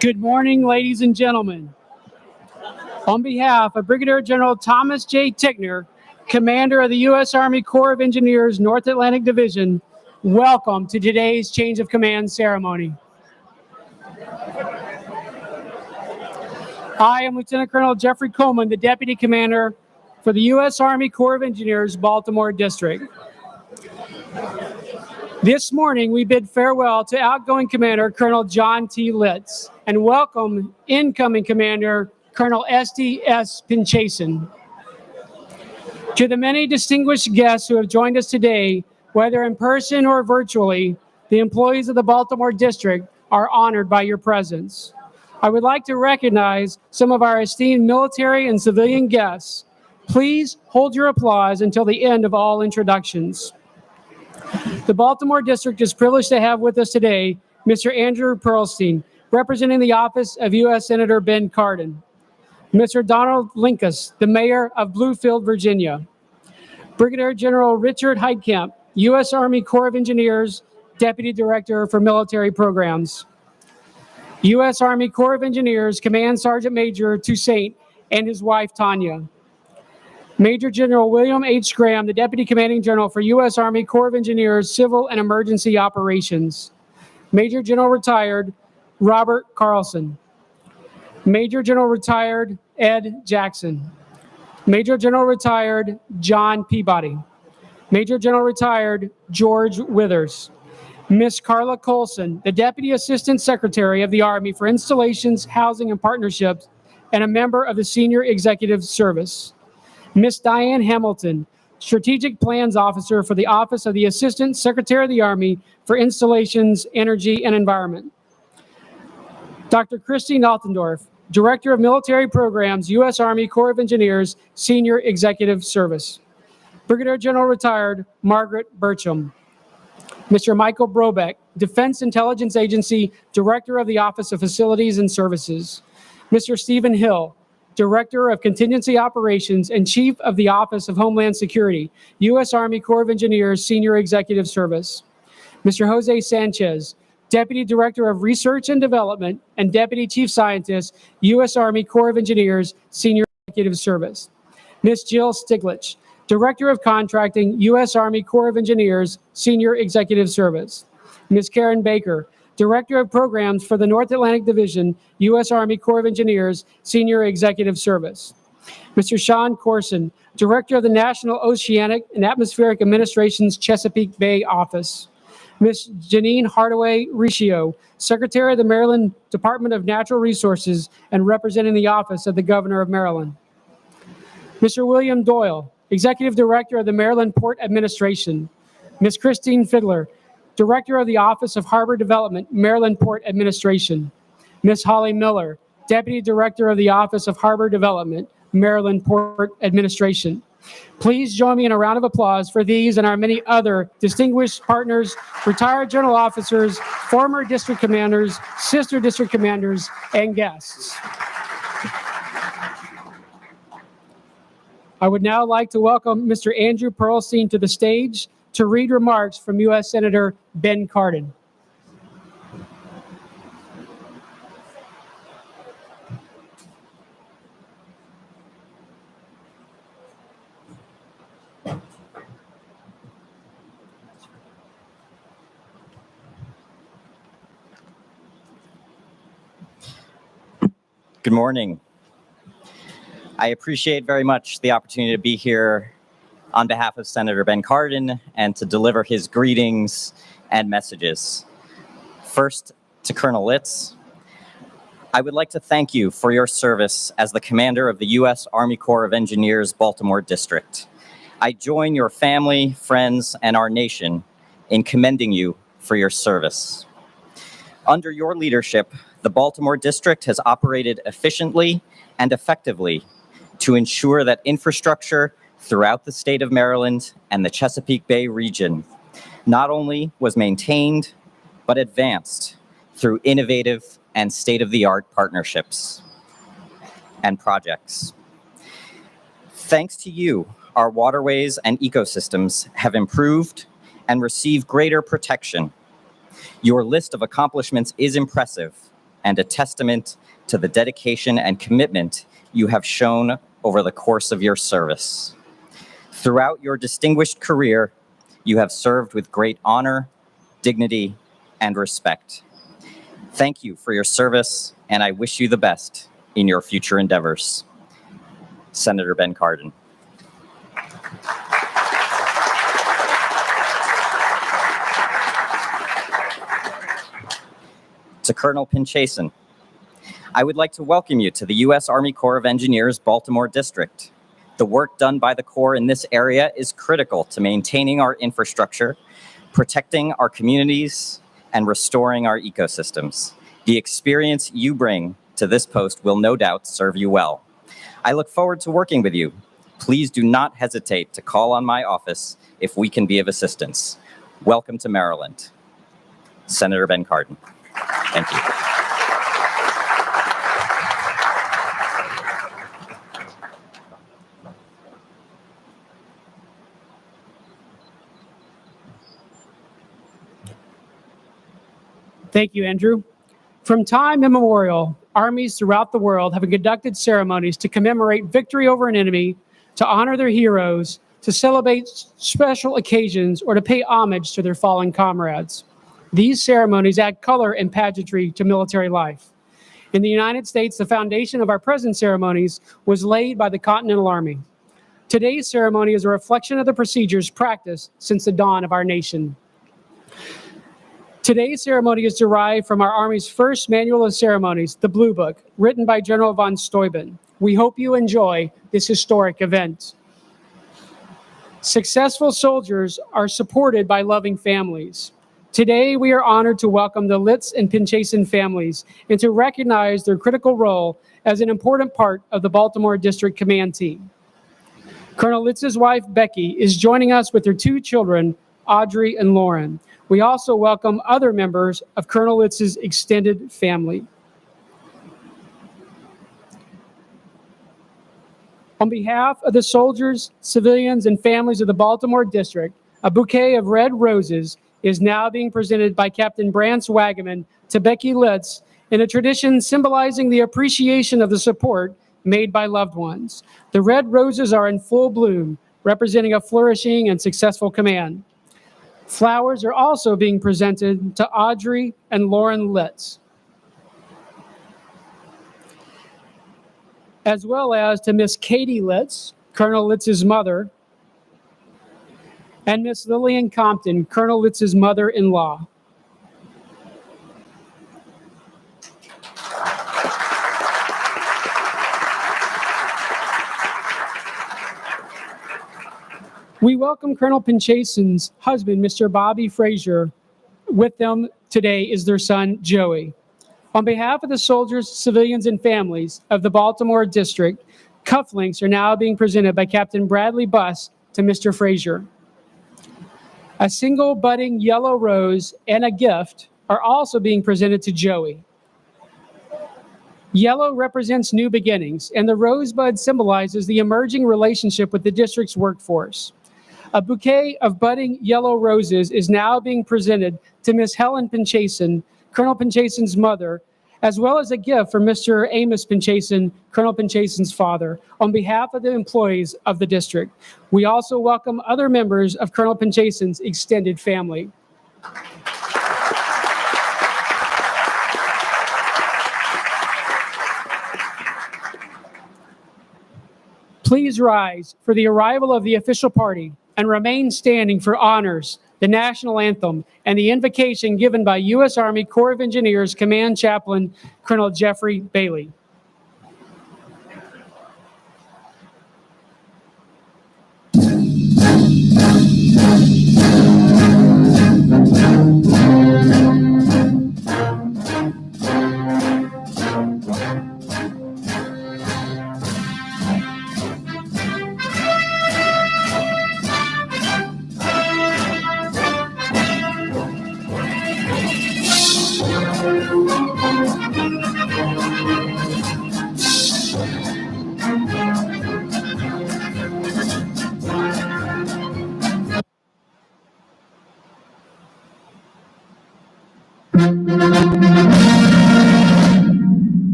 Good morning, ladies and gentlemen. On behalf of Brigadier General Thomas J. Tickner, Commander of the U.S. Army Corps of Engineers, North Atlantic Division, welcome to today's change of command ceremony. I am Lieutenant Colonel Jeffrey Coleman, the Deputy Commander for the U.S. Army Corps of Engineers, Baltimore District. This morning, we bid farewell to outgoing Commander Colonel John T. Litz and welcome incoming Commander Colonel Estee S. Pinchasin. To the many distinguished guests who have joined us today, whether in person or virtually, the employees of the Baltimore District are honored by your presence. I would like to recognize some of our esteemed military and civilian guests. Please hold your applause until the end of all introductions. The Baltimore District is privileged to have with us today Mr. Andrew Pearlstein, representing the office of U.S. Senator Ben Cardin. Mr. Donald Linkus, the Mayor of Bluefield, Virginia. Brigadier General Richard Heitkamp, U.S. Army Corps of Engineers, Deputy Director for Military Programs. U.S. Army Corps of Engineers Command Sergeant Major Toussaint and his wife Tanya. Major General William H. Graham, the Deputy Commanding General for U.S. Army Corps of Engineers Civil and Emergency Operations. Major General Retired Robert Carlson. Major General Retired Ed Jackson. Major General Retired John Peabody. Major General Retired George Withers. Ms. Carla Colson, the Deputy Assistant Secretary of the Army for Installations, Housing, and Partnerships, and a member of the Senior Executive Service. Ms. Diane Hamilton, Strategic Plans Officer for the Office of the Assistant Secretary of the Army for Installations, Energy, and Environment. Dr. Christy Altendorf, Director of Military Programs, U.S. Army Corps of Engineers, Senior Executive Service. Brigadier General Retired Margaret Burcham. Mr. Michael Brobeck, Defense Intelligence Agency, Director of the Office of Facilities and Services. Mr. Stephen Hill, Director of Contingency Operations and Chief of the Office of Homeland Security, U.S. Army Corps of Engineers, Senior Executive Service. Mr. Jose Sanchez, Deputy Director of Research and Development and Deputy Chief Scientist, U.S. Army Corps of Engineers, Senior Executive Service. Ms. Jill Stiglich, Director of Contracting, U.S. Army Corps of Engineers, Senior Executive Service. Ms. Karen Baker, Director of Programs for the North Atlantic Division, U.S. Army Corps of Engineers, Senior Executive Service. Mr. Sean Corson, Director of the National Oceanic and Atmospheric Administration's Chesapeake Bay Office. Ms. Janine Hardaway Riccio, Secretary of the Maryland Department of Natural Resources and representing the Office of the Governor of Maryland. Mr. William Doyle, Executive Director of the Maryland Port Administration. Ms. Christine Fiddler, Director of the Office of Harbor Development, Maryland Port Administration. Ms. Holly Miller, Deputy Director of the Office of Harbor Development, Maryland Port Administration. Please join me in a round of applause for these and our many other distinguished partners, retired general officers, former district commanders, sister district commanders, and guests. I would now like to welcome Mr. Andrew Pearlstein to the stage to read remarks from U.S. Senator Ben Cardin. Good morning. I appreciate very much the opportunity to be here on behalf of Senator Ben Cardin and to deliver his greetings and messages. First, to Colonel Litz, I would like to thank you for your service as the commander of the U.S. Army Corps of Engineers, Baltimore District. I join your family, friends, and our nation in commending you for your service. Under your leadership, the Baltimore District has operated efficiently and effectively to ensure that infrastructure throughout the state of Maryland and the Chesapeake Bay region not only was maintained, but advanced through innovative and state-of-the-art partnerships and projects. Thanks to you, our waterways and ecosystems have improved and received greater protection. Your list of accomplishments is impressive, and a testament to the dedication and commitment you have shown over the course of your service. Throughout your distinguished career, you have served with great honor, dignity, and respect. Thank you for your service, and I wish you the best in your future endeavors. Senator Ben Cardin. To Colonel Pinchasin, I would like to welcome you to the U.S. Army Corps of Engineers, Baltimore District. The work done by the Corps in this area is critical to maintaining our infrastructure, protecting our communities, and restoring our ecosystems. The experience you bring to this post will no doubt serve you well. I look forward to working with you. Please do not hesitate to call on my office if we can be of assistance. Welcome to Maryland. Senator Ben Cardin. Thank you. Thank you, Andrew. From time immemorial, armies throughout the world have conducted ceremonies to commemorate victory over an enemy, to honor their heroes, to celebrate special occasions, or to pay homage to their fallen comrades. These ceremonies add color and pageantry to military life. In the United States, the foundation of our present ceremonies was laid by the Continental Army. Today's ceremony is a reflection of the procedures practiced since the dawn of our nation. Today's ceremony is derived from our Army's first manual of ceremonies, the Blue Book, written by General von Steuben. We hope you enjoy this historic event. Successful soldiers are supported by loving families. Today, we are honored to welcome the Litz and Pinchasin families and to recognize their critical role as an important part of the Baltimore District Command Team. Colonel Litz's wife, Becky, is joining us with her two children, Audrey and Lauren. We also welcome other members of Colonel Litz's extended family. On behalf of the soldiers, civilians, and families of the Baltimore District, a bouquet of red roses is now being presented by Captain Brance Wagaman to Becky Litz in a tradition symbolizing the appreciation of the support made by loved ones. The red roses are in full bloom, representing a flourishing and successful command. Flowers are also being presented to Audrey and Lauren Litz, as well as to Miss Katie Litz, Colonel Litz's mother, and Miss Lillian Compton, Colonel Litz's mother-in-law. We welcome Colonel Pinchasin's husband, Mr. Bobby Frazier. With them today is their son, Joey. On behalf of the soldiers, civilians, and families of the Baltimore District, cufflinks are now being presented by Captain Bradley Buss to Mr. Frazier. A single budding yellow rose and a gift are also being presented to Joey. Yellow represents new beginnings, and the rosebud symbolizes the emerging relationship with the district's workforce. A bouquet of budding yellow roses is now being presented to Miss Helen Pinchasin, Colonel Pinchasin's mother, as well as a gift for Mr. Amos Pinchasin, Colonel Pinchasin's father, on behalf of the employees of the district. We also welcome other members of Colonel Pinchasin's extended family. Please rise for the arrival of the official party and remain standing for honors, the national anthem, and the invocation given by U.S. Army Corps of Engineers Command Chaplain Colonel Jeffrey Bailey.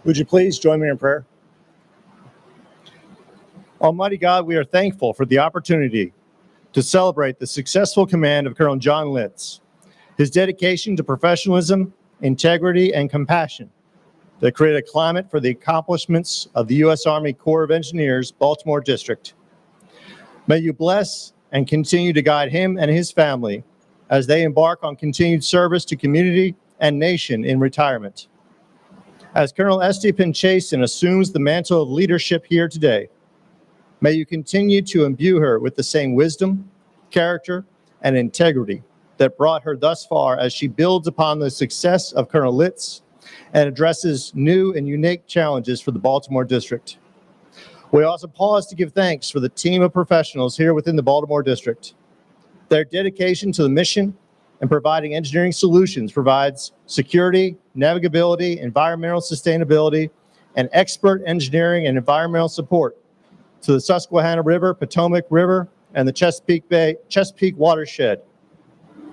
Would you please join me in prayer? Almighty God, we are thankful for the opportunity to celebrate the successful command of Colonel John Litz, his dedication to professionalism, integrity, and compassion that create a climate for the accomplishments of the U.S. Army Corps of Engineers, Baltimore District. May you bless and continue to guide him and his family as they embark on continued service to community and nation in retirement. As Colonel Estee Pinchasin assumes the mantle of leadership here today, may you continue to imbue her with the same wisdom, character, and integrity that brought her thus far as she builds upon the success of Colonel Litz and addresses new and unique challenges for the Baltimore District. We also pause to give thanks for the team of professionals here within the Baltimore District. Their dedication to the mission and providing engineering solutions provides security, navigability, environmental sustainability, and expert engineering and environmental support to the Susquehanna River, Potomac River, and the Chesapeake watershed.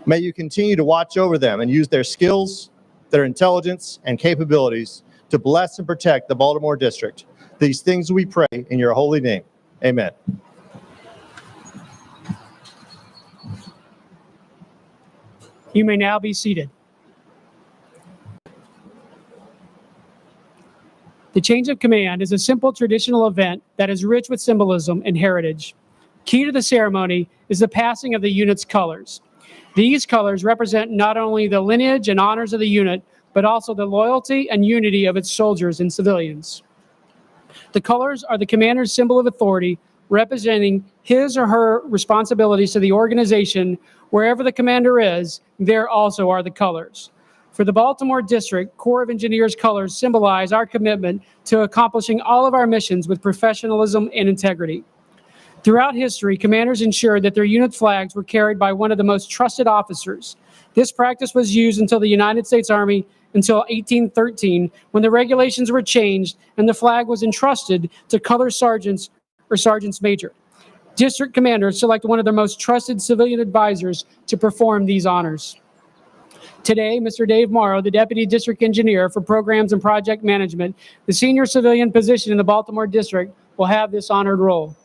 May you continue to watch over them and use their skills, their intelligence, and capabilities to bless and protect the Baltimore District. These things we pray in your holy name. Amen. You may now be seated. The change of command is a simple traditional event that is rich with symbolism and heritage. Key to the ceremony is the passing of the unit's colors. These colors represent not only the lineage and honors of the unit, but also the loyalty and unity of its soldiers and civilians. The colors are the commander's symbol of authority, representing his or her responsibilities to the organization. Wherever the commander is, there also are the colors. For the Baltimore District, Corps of Engineers colors symbolize our commitment to accomplishing all of our missions with professionalism and integrity. Throughout history, commanders ensured that their unit flags were carried by one of the most trusted officers. This practice was used until the United States Army until 1813, when the regulations were changed and the flag was entrusted to color sergeants or sergeants major. District commanders select one of their most trusted civilian advisors to perform these honors. Today, Mr. Dave Morrow, the Deputy District Engineer for Programs and Project Management, the senior civilian position in the Baltimore District, will have this honored role.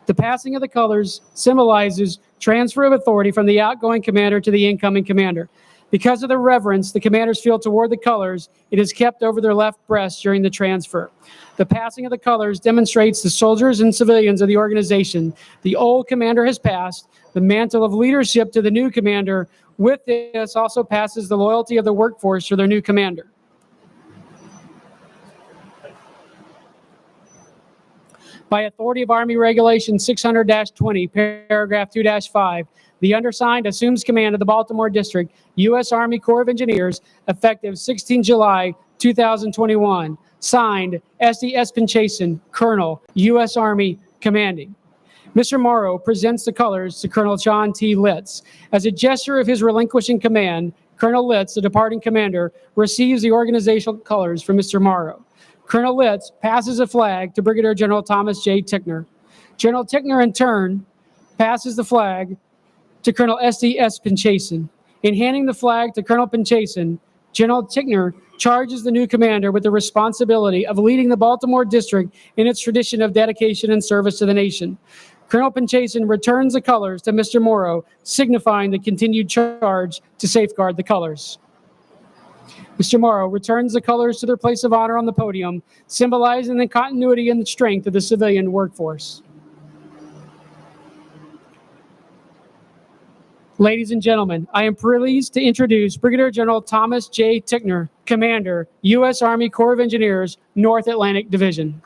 The passing of the colors symbolizes transfer of authority from the outgoing commander to the incoming commander. Because of the reverence the commanders feel toward the colors, it is kept over their left breast during the transfer. The passing of the colors demonstrates the soldiers and civilians of the organization. The old commander has passed the mantle of leadership to the new commander. With this also passes the loyalty of the workforce to their new commander. By authority of Army Regulation 600-20, paragraph 2-5, the undersigned assumes command of the Baltimore District, U.S. Army Corps of Engineers, effective 16 July 2021. Signed, Estee S. Pinchasin, Colonel, U.S. Army, commanding. Mr. Morrow presents the colors to Colonel John T. Litz. As a gesture of his relinquishing command, Colonel Litz, the departing commander, receives the organizational colors from Mr. Morrow. Colonel Litz passes a flag to Brigadier General Thomas J. Tickner. General Tickner, in turn, passes the flag to Colonel Estee S. Pinchasin. In handing the flag to Colonel Pinchasin, General Tickner charges the new commander with the responsibility of leading the Baltimore District in its tradition of dedication and service to the nation. Colonel Pinchasin returns the colors to Mr. Morrow, signifying the continued charge to safeguard the colors. Mr. Morrow returns the colors to their place of honor on the podium, symbolizing the continuity and the strength of the civilian workforce. Ladies and gentlemen, I am pleased to introduce Brigadier General Thomas J. Tickner, Commander, U.S. Army Corps of Engineers, North Atlantic Division.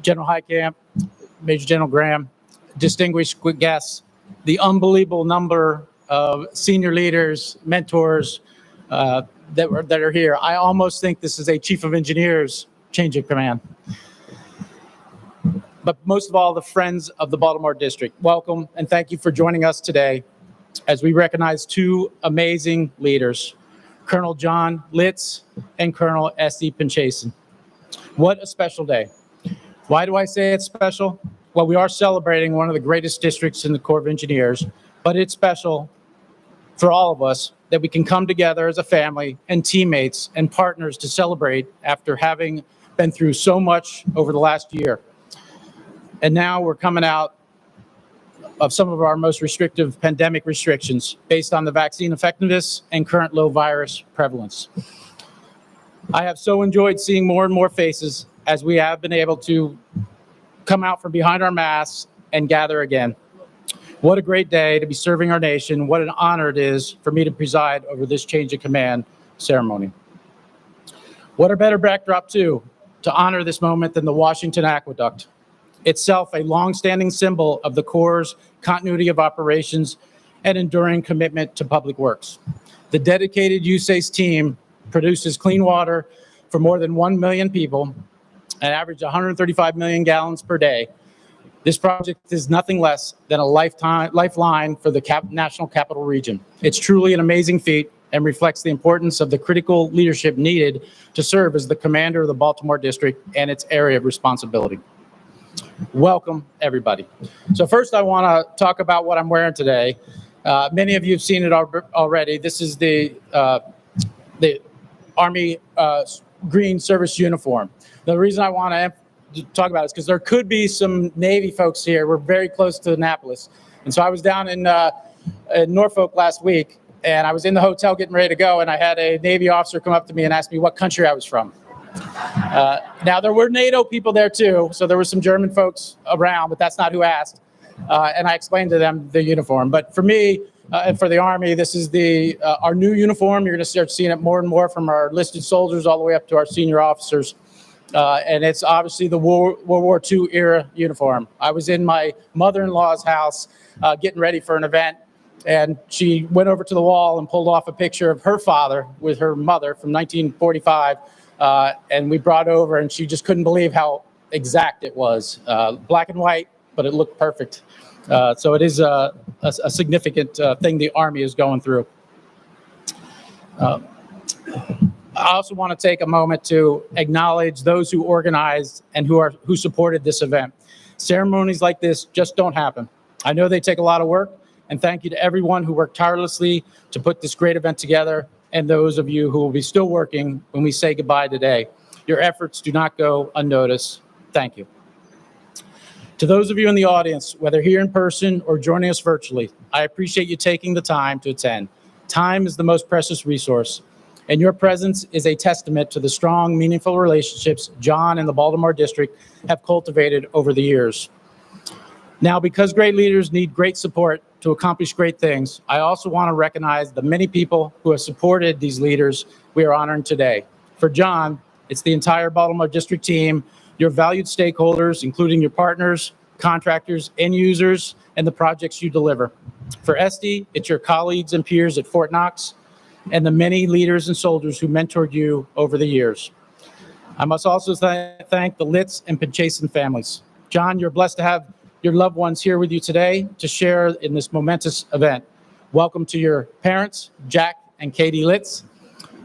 General Highcamp, Major General Graham, distinguished guests, the unbelievable number of senior leaders, mentors that are here. I almost think this is a Chief of Engineers change of command. But most of all, the friends of the Baltimore District, welcome and thank you for joining us today as we recognize two amazing leaders, Colonel John Litz and Colonel Estee Pinchasin. What a special day. Why do I say it's special? well, we are celebrating one of the greatest districts in the Corps of Engineers, but it's special for all of us that we can come together as a family and teammates and partners to celebrate after having been through so much over the last year. And now we're coming out of some of our most restrictive pandemic restrictions based on the vaccine effectiveness and current low virus prevalence. I have so enjoyed seeing more and more faces as we have been able to come out from behind our masks and gather again. What a great day to be serving our nation. What an honor it is for me to preside over this change of command ceremony. What a better backdrop, too, to honor this moment than the Washington Aqueduct, itself a long-standing symbol of the Corps' continuity of operations and enduring commitment to public works. The dedicated USACE team produces clean water for more than 1 million people, an average 135 million gallons per day. This project is nothing less than a lifeline for the National Capital Region. It's truly an amazing feat and reflects the importance of the critical leadership needed to serve as the commander of the Baltimore District and its area of responsibility. Welcome, everybody. So first, I want to talk about what I'm wearing today. Many of you have seen it already. This is the Army green service uniform. The reason I want to talk about it is because there could be some Navy folks here. We're very close to Annapolis. And so I was down in Norfolk last week, and I was in the hotel getting ready to go, and I had a Navy officer come up to me and ask me what country I was from. Now, there were NATO people there, too, so there were some German folks around, but that's not who asked. And I explained to them the uniform. But for me and for the Army, this is our new uniform. You're going to start seeing it more and more from our enlisted soldiers all the way up to our senior officers. And it's obviously the World War II era uniform. I was in my mother-in-law's house getting ready for an event, and she went over to the wall and pulled off a picture of her father with her mother from 1945, and we brought over, and she just couldn't believe how exact it was. Black and white, but it looked perfect. So it is a significant thing the Army is going through. I also want to take a moment to acknowledge those who organized and who supported this event. Ceremonies like this just don't happen. I know they take a lot of work, and thank you to everyone who worked tirelessly to put this great event together, and those of you who will be still working when we say goodbye today. Your efforts do not go unnoticed. Thank you. To those of you in the audience, whether here in person or joining us virtually, I appreciate you taking the time to attend. Time is the most precious resource, and your presence is a testament to the strong, meaningful relationships John and the Baltimore District have cultivated over the years. Now, because great leaders need great support to accomplish great things, I also want to recognize the many people who have supported these leaders we are honoring today. For John, it's the entire Baltimore District team, your valued stakeholders, including your partners, contractors, end users, and the projects you deliver. For Estee, it's your colleagues and peers at Fort Knox, and the many leaders and soldiers who mentored you over the years. I must also thank the Litz and Pinchasin families. John, you're blessed to have your loved ones here with you today to share in this momentous event. Welcome to your parents, Jack and Katie Litz,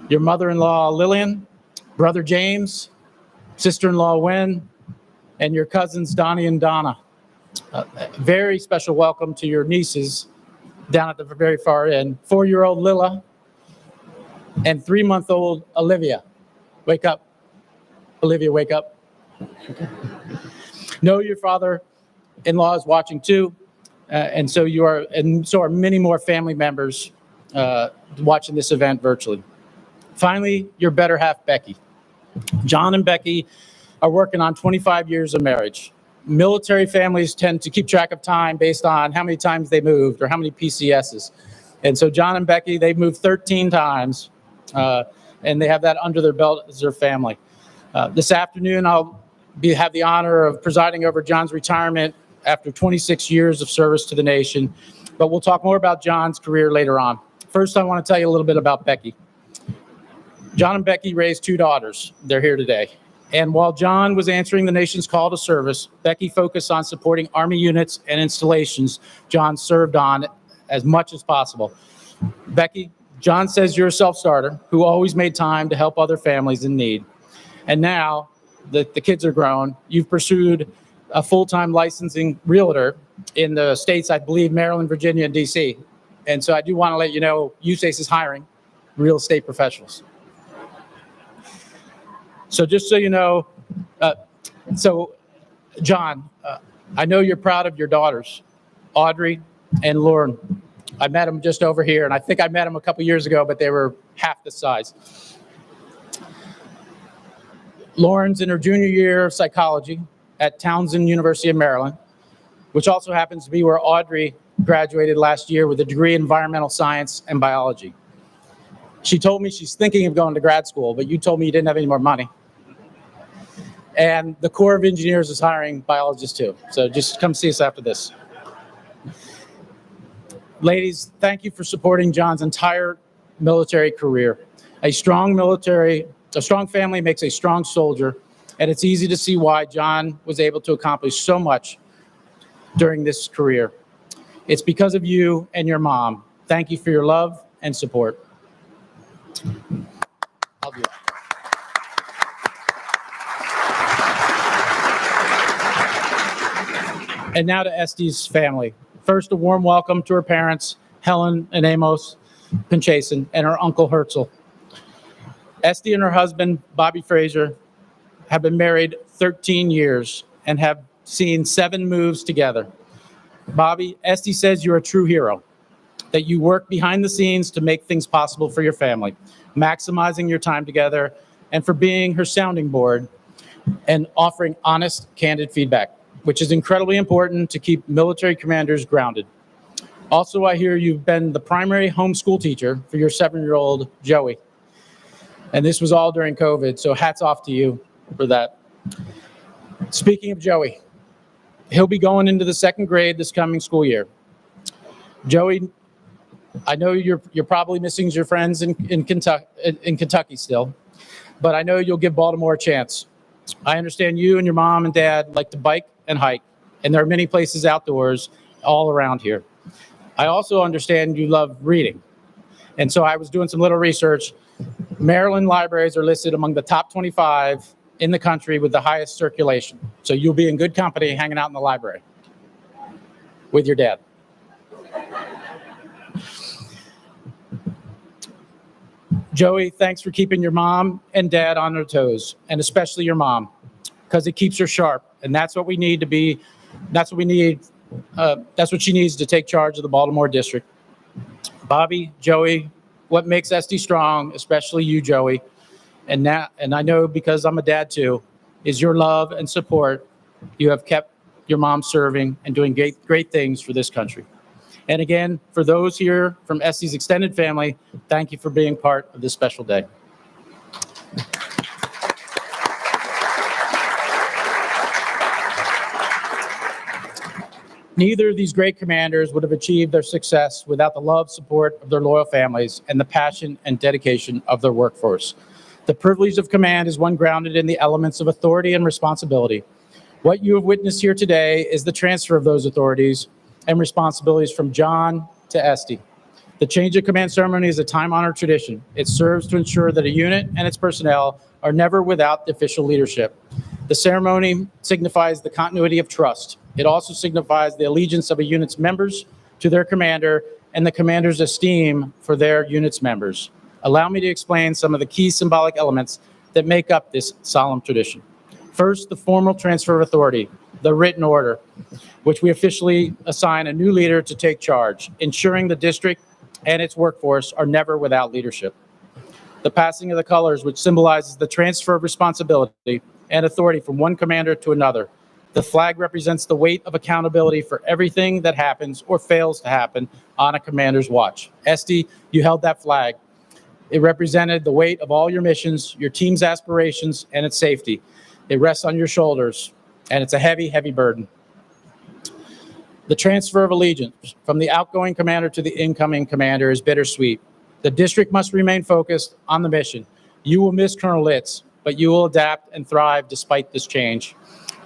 your mother-in-law, Lillian, brother James, sister-in-law, Wen, and your cousins, Donnie and Donna. Very special welcome to your nieces down at the very far end, 4-year-old Lila, and 3-month-old Olivia. Wake up. Olivia, wake up. Know your father-in-law is watching too, and so are many more family members watching this event virtually. Finally, your better half, Becky. John and Becky are working on 25 years of marriage. Military families tend to keep track of time based on how many times they moved or how many PCSs. And so John and Becky, they've moved 13 times, and they have that under their belt as their family. This afternoon, I'll have the honor of presiding over John's retirement after 26 years of service to the nation, but we'll talk more about John's career later on. First, I want to tell you a little bit about Becky. John and Becky raised 2 daughters. They're here today. And while John was answering the nation's call to service, Becky focused on supporting Army units and installations John served on as much as possible. Becky, John says you're a self-starter who always made time to help other families in need. And now that the kids are grown, you've pursued a full-time licensing realtor in the states, I believe, Maryland, Virginia, and D.C. And so I do want to let you know, USACE is hiring real estate professionals. So just so you know, John, I know you're proud of your daughters, Audrey and Lauren. I met them just over here, and I think I met them a couple years ago, but they were half the size. Lauren's in her junior year of psychology at Townsend University of Maryland, which also happens to be where Audrey graduated last year with a degree in environmental science and biology. She told me she's thinking of going to grad school, but you told me you didn't have any more money. And the Corps of Engineers is hiring biologists too. So just come see us after this. Ladies, thank you for supporting John's entire military career. A strong family makes a strong soldier, and it's easy to see why John was able to accomplish so much during this career. It's because of you and your mom. Thank you for your love and support. I'll do that. And now to Estee's family. First, a warm welcome to her parents, Helen and Amos Pinchasin, and her uncle Herzl. Estee and her husband, Bobby Fraser, have been married 13 years and have seen 7 moves together. Bobby, Estee says you're a true hero, that you work behind the scenes to make things possible for your family, maximizing your time together, and for being her sounding board and offering honest, candid feedback, which is incredibly important to keep military commanders grounded. Also, I hear you've been the primary homeschool teacher for your 7-year-old Joey. And this was all during COVID, so hats off to you for that. Speaking of Joey, he'll be going into the 2nd grade this coming school year. Joey, I know you're probably missing your friends in Kentucky still, but I know you'll give Baltimore a chance. I understand you and your mom and dad like to bike and hike, and there are many places outdoors all around here. I also understand you love reading. And so I was doing some little research. Maryland libraries are listed among the top 25 in the country with the highest circulation. So you'll be in good company hanging out in the library with your dad. Joey, thanks for keeping your mom and dad on their toes, and especially your mom, because it keeps her sharp. And that's what we need to be, that's what she needs to take charge of the Baltimore District. Bobby, Joey, what makes Estee strong, especially you, Joey, and I know because I'm a dad too, is your love and support. You have kept your mom serving and doing great things for this country. And again, for those here from Estee's extended family, thank you for being part of this special day. Neither of these great commanders would have achieved their success without the love, support of their loyal families and the passion and dedication of their workforce. The privilege of command is one grounded in the elements of authority and responsibility. What you have witnessed here today is the transfer of those authorities and responsibilities from John to Estee. The change of command ceremony is a time-honored tradition. It serves to ensure that a unit and its personnel are never without the official leadership. The ceremony signifies the continuity of trust. It also signifies the allegiance of a unit's members to their commander and the commander's esteem for their unit's members. Allow me to explain some of the key symbolic elements that make up this solemn tradition. First, the formal transfer of authority, the written order, which we officially assign a new leader to take charge, ensuring the district and its workforce are never without leadership. The passing of the colors, which symbolizes the transfer of responsibility and authority from one commander to another. The flag represents the weight of accountability for everything that happens or fails to happen on a commander's watch. Estee, you held that flag. It represented the weight of all your missions, your team's aspirations, and its safety. It rests on your shoulders, and it's a heavy, heavy burden. The transfer of allegiance from the outgoing commander to the incoming commander is bittersweet. The district must remain focused on the mission. You will miss Colonel Litz, but you will adapt and thrive despite this change.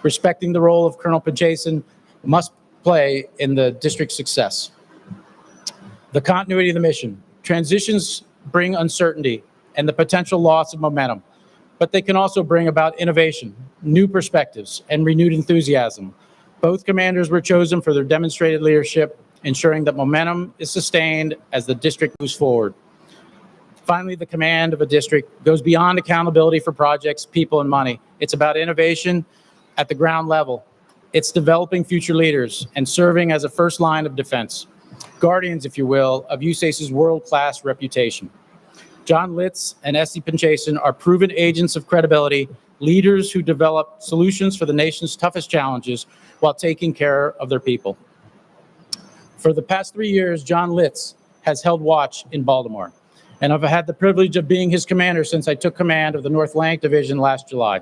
Respecting the role of Colonel Pinchasin must play in the district's success. The continuity of the mission. Transitions bring uncertainty and the potential loss of momentum. but they can also bring about innovation, new perspectives, and renewed enthusiasm. Both commanders were chosen for their demonstrated leadership, ensuring that momentum is sustained as the district moves forward. Finally, the command of a district goes beyond accountability for projects, people, and money. It's about innovation at the ground level. It's developing future leaders and serving as a first line of defense, guardians, if you will, of USACE's world-class reputation. John Litz and Estee Pinchasin are proven agents of credibility, leaders who develop solutions for the nation's toughest challenges while taking care of their people. For the past 3 years, John Litz has held watch in Baltimore, and I've had the privilege of being his commander since I took command of the North Atlantic Division last July.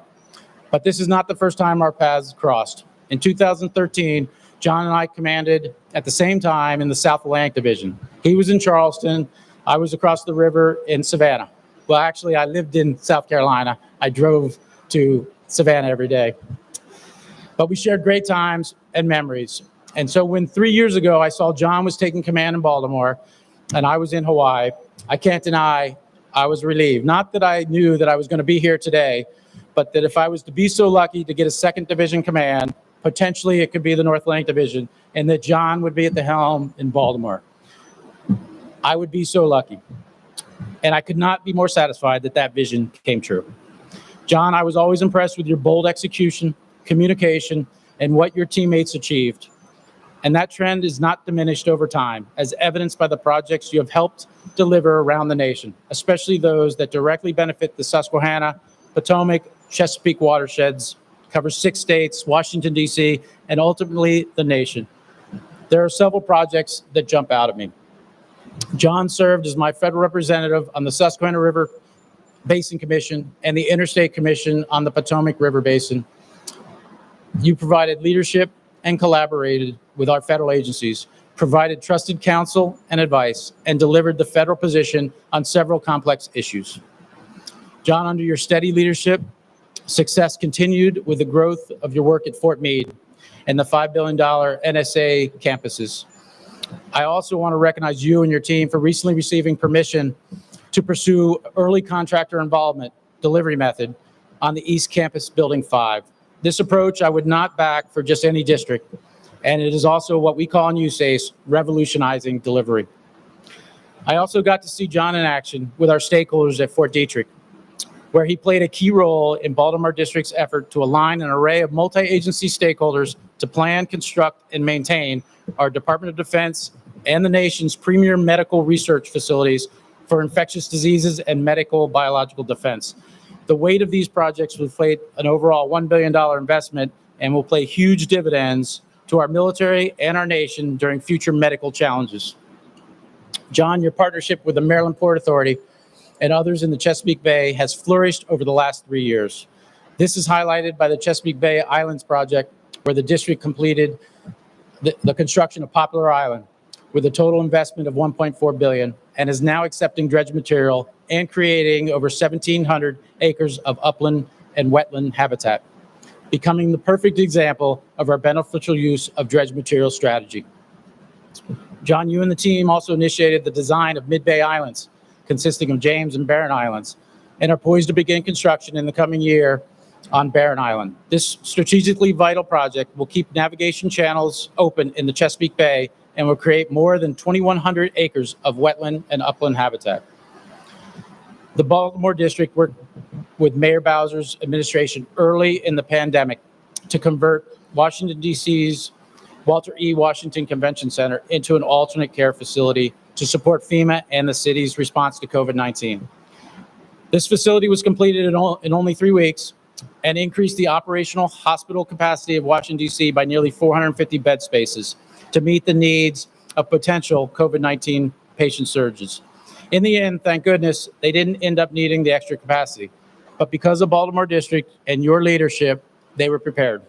But this is not the first time our paths crossed. In 2013, John and I commanded at the same time in the South Atlantic Division. He was in Charleston, I was across the river in Savannah. Well, actually, I lived in South Carolina. I drove to Savannah every day. But we shared great times and memories. And so when 3 years ago, I saw John was taking command in Baltimore and I was in Hawaii, I can't deny I was relieved. Not that I knew that I was going to be here today, but that if I was to be so lucky to get a 2nd Division command, potentially it could be the North Atlantic Division, and that John would be at the helm in Baltimore. I would be so lucky. And I could not be more satisfied that that vision came true. John, I was always impressed with your bold execution, communication, and what your teammates achieved. And that trend is not diminished over time, as evidenced by the projects you have helped deliver around the nation, especially those that directly benefit the Susquehanna, Potomac, Chesapeake watersheds, cover 6 states, Washington, D.C., and ultimately the nation. There are several projects that jump out at me. John served as my federal representative on the Susquehanna River Basin Commission and the Interstate Commission on the Potomac River Basin. You provided leadership and collaborated with our federal agencies, provided trusted counsel and advice, and delivered the federal position on several complex issues. John, under your steady leadership, success continued with the growth of your work at Fort Meade and the $5 billion NSA campuses. I also want to recognize you and your team for recently receiving permission to pursue early contractor involvement delivery method on the East Campus Building 5. This approach I would not back for just any district, and it is also what we call in USACE revolutionizing delivery. I also got to see John in action with our stakeholders at Fort Detrick, where he played a key role in Baltimore District's effort to align an array of multi-agency stakeholders to plan, construct, and maintain our Department of Defense and the nation's premier medical research facilities for infectious diseases and medical biological defense. The weight of these projects will play an overall $1 billion investment and will pay huge dividends to our military and our nation during future medical challenges. John, your partnership with the Maryland Port Authority and others in the Chesapeake Bay has flourished over the last 3 years. This is highlighted by the Chesapeake Bay Islands project, where the district completed the construction of Poplar Island with a total investment of $1.4 billion and is now accepting dredge material and creating over 1,700 acres of upland and wetland habitat, becoming the perfect example of our beneficial use of dredge material strategy. John, you and the team also initiated the design of Mid-Bay Islands, consisting of James and Barron Islands, and are poised to begin construction in the coming year on Barron Island. This strategically vital project will keep navigation channels open in the Chesapeake Bay and will create more than 2,100 acres of wetland and upland habitat. The Baltimore District worked with Mayor Bowser's administration early in the pandemic to convert Washington, D.C.'s Walter E. Washington Convention Center into an alternate care facility to support FEMA and the city's response to COVID-19. This facility was completed in only 3 weeks and increased the operational hospital capacity of Washington, D.C. by nearly 450 bed spaces to meet the needs of potential COVID-19 patient surges. In the end, thank goodness, they didn't end up needing the extra capacity, but because of Baltimore District and your leadership, they were prepared.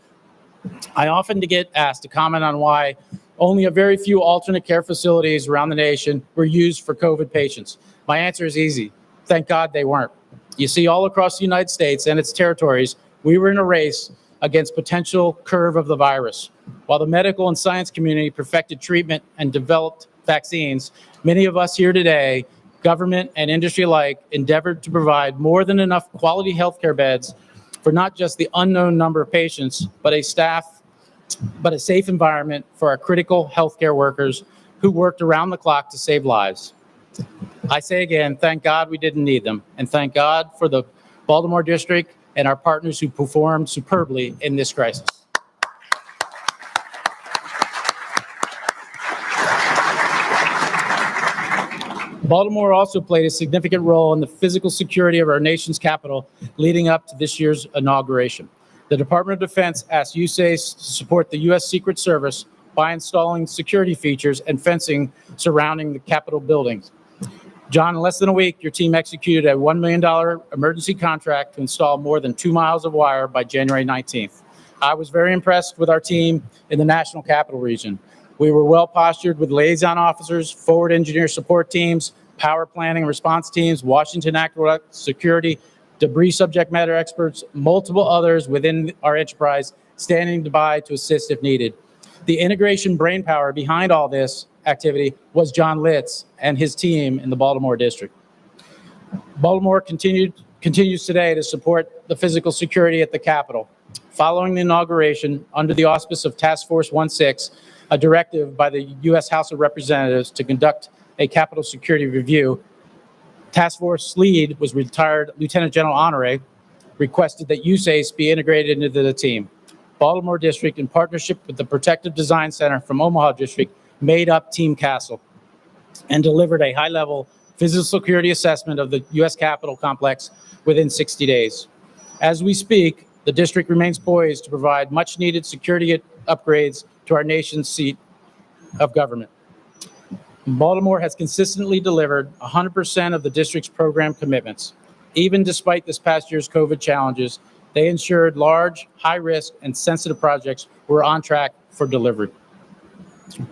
I often get asked to comment on why only a very few alternate care facilities around the nation were used for COVID patients. My answer is easy. Thank God they weren't. You see, all across the United States and its territories, we were in a race against potential curve of the virus. While the medical and science community perfected treatment and developed vaccines, many of us here today government, and industry alike endeavored to provide more than enough quality healthcare beds for not just the unknown number of patients, but a safe environment for our critical healthcare workers who worked around the clock to save lives. I say again, thank God we didn't need them, and thank God for the Baltimore District and our partners who performed superbly in this crisis. Baltimore also played a significant role in the physical security of our nation's capital leading up to this year's inauguration. The Department of Defense asked USACE to support the U.S. Secret Service by installing security features and fencing surrounding the Capitol buildings. John, in less than a week, your team executed a $1 million emergency contract to install more than 2 miles of wire by January 19th. I was very impressed with our team in the National Capital Region. We were well postured with liaison officers, forward engineer support teams, power planning and response teams, Washington Aqueduct security, debris subject matter experts, multiple others within our enterprise standing by to assist if needed. The integration brainpower behind all this activity was John Litz and his team in the Baltimore District. Baltimore continues today to support the physical security at the Capitol. Following the inauguration, under the auspice of Task Force 16, a directive by the U.S. House of Representatives to conduct a Capitol security review, Task Force lead was retired Lieutenant General Honore, requested that USACE be integrated into the team. Baltimore District, in partnership with the Protective Design Center from Omaha District, made up Team Castle and delivered a high-level physical security assessment of the U.S. Capitol complex within 60 days. As we speak, the district remains poised to provide much-needed security upgrades to our nation's seat of government. Baltimore has consistently delivered 100% of the district's program commitments. Even despite this past year's COVID challenges, they ensured large, high-risk, and sensitive projects were on track for delivery.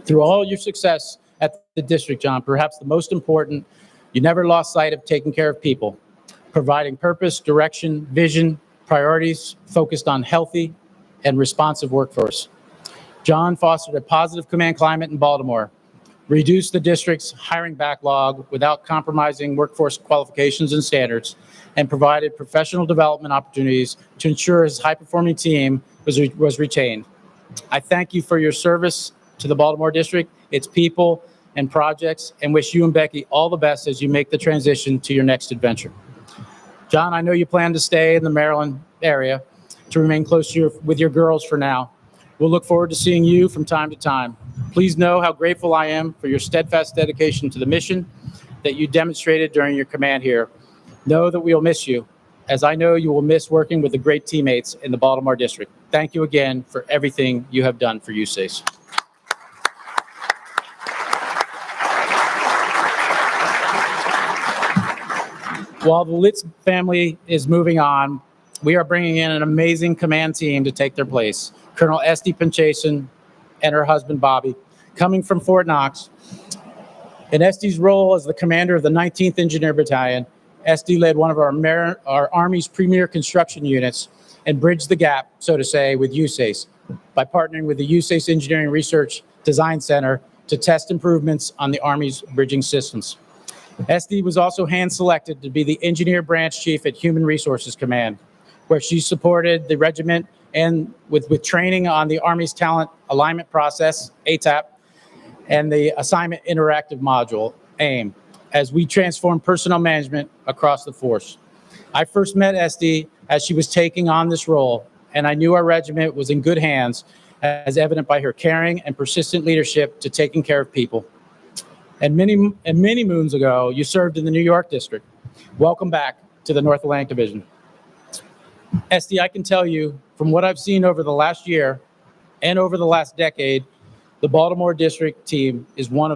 Through all your success at the district, John, perhaps the most important, you never lost sight of taking care of people, providing purpose, direction, vision, priorities focused on healthy and responsive workforce. John fostered a positive command climate in Baltimore, reduced the district's hiring backlog without compromising workforce qualifications and standards, and provided professional development opportunities to ensure his high-performing team was retained. I thank you for your service to the Baltimore District, its people, and projects, and wish you and Becky all the best as you make the transition to your next adventure. John, I know you plan to stay in the Maryland area to remain close with your girls for now. We'll look forward to seeing you from time to time. Please know how grateful I am for your steadfast dedication to the mission that you demonstrated during your command here. Know that we'll miss you, as I know you will miss working with the great teammates in the Baltimore District. Thank you again for everything you have done for USACE. While the Litz family is moving on, we are bringing in an amazing command team to take their place. Colonel Estee Pinchasin and her husband, Bobby, coming from Fort Knox. In Estee's role as the commander of the 19th Engineer Battalion, Estee led one of our Army's premier construction units and bridged the gap, so to say, with USACE by partnering with the USACE Engineering Research Design Center to test improvements on the Army's bridging systems. Estee was also hand-selected to be the Engineer Branch Chief at Human Resources Command, where she supported the regiment and with training on the Army's Talent Alignment Process, ATAP, and the Assignment Interactive Module, AIM, as we transform personnel management across the force. I first met Estee as she was taking on this role, and I knew our regiment was in good hands, as evident by her caring and persistent leadership to taking care of people. And many moons ago, you served in the New York District. Welcome back to the North Atlantic Division. Estee, I can tell you from what I've seen over the last year and over the last decade, the Baltimore District team is one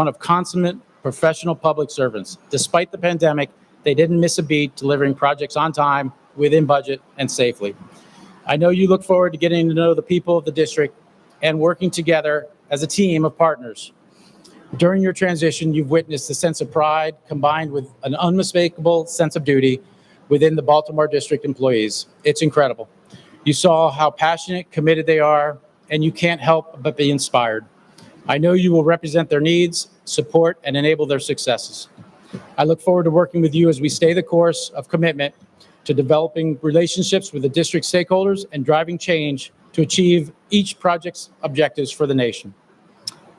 of consummate professional public servants. Despite the pandemic, they didn't miss a beat delivering projects on time, within budget, and safely. I know you look forward to getting to know the people of the district and working together as a team of partners. During your transition, you've witnessed a sense of pride combined with an unmistakable sense of duty within the Baltimore District employees. It's incredible. You saw how passionate, committed they are, and you can't help but be inspired. I know you will represent their needs, support, and enable their successes. I look forward to working with you as we stay the course of commitment to developing relationships with the district stakeholders and driving change to achieve each project's objectives for the nation.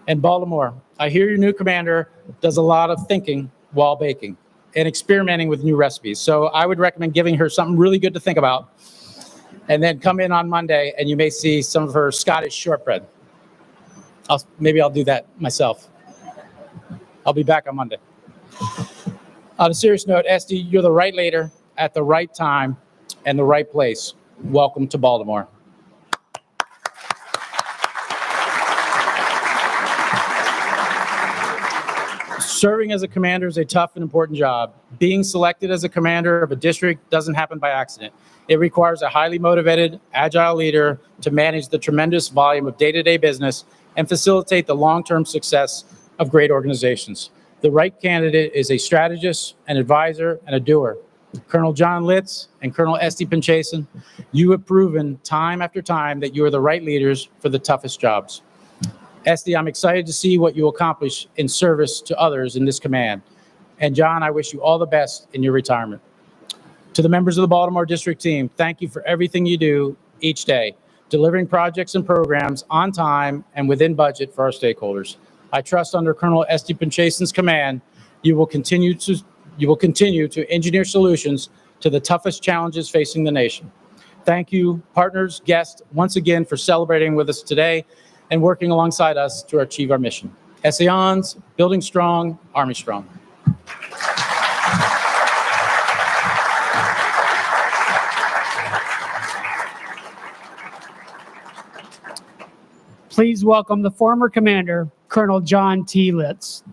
And Baltimore, I hear your new commander does a lot of thinking while baking and experimenting with new recipes. So I would recommend giving her something really good to think about, and then come in on Monday and you may see some of her Scottish shortbread. Maybe I'll do that myself. I'll be back on Monday. On a serious note, Estee, you're the right leader at the right time and the right place. Welcome to Baltimore. Serving as a commander is a tough and important job. Being selected as a commander of a district doesn't happen by accident. It requires a highly motivated, agile leader to manage the tremendous volume of day-to-day business and facilitate the long-term success of great organizations. The right candidate is a strategist, an advisor, and a doer. Colonel John Litz and Colonel Estee Pinchasin, you have proven time after time that you are the right leaders for the toughest jobs. Estee, I'm excited to see what you accomplish in service to others in this command. And John, I wish you all the best in your retirement. To the members of the Baltimore District team, thank you for everything you do each day, delivering projects and programs on time and within budget for our stakeholders. I trust under Colonel Estee Pinchasin's command, you will continue to engineer solutions to the toughest challenges facing the nation. Thank you, partners, guests, once again for celebrating with us today and working alongside us to achieve our mission. Essaons, building strong, Army strong. Please welcome the former commander, Colonel John T. Litz.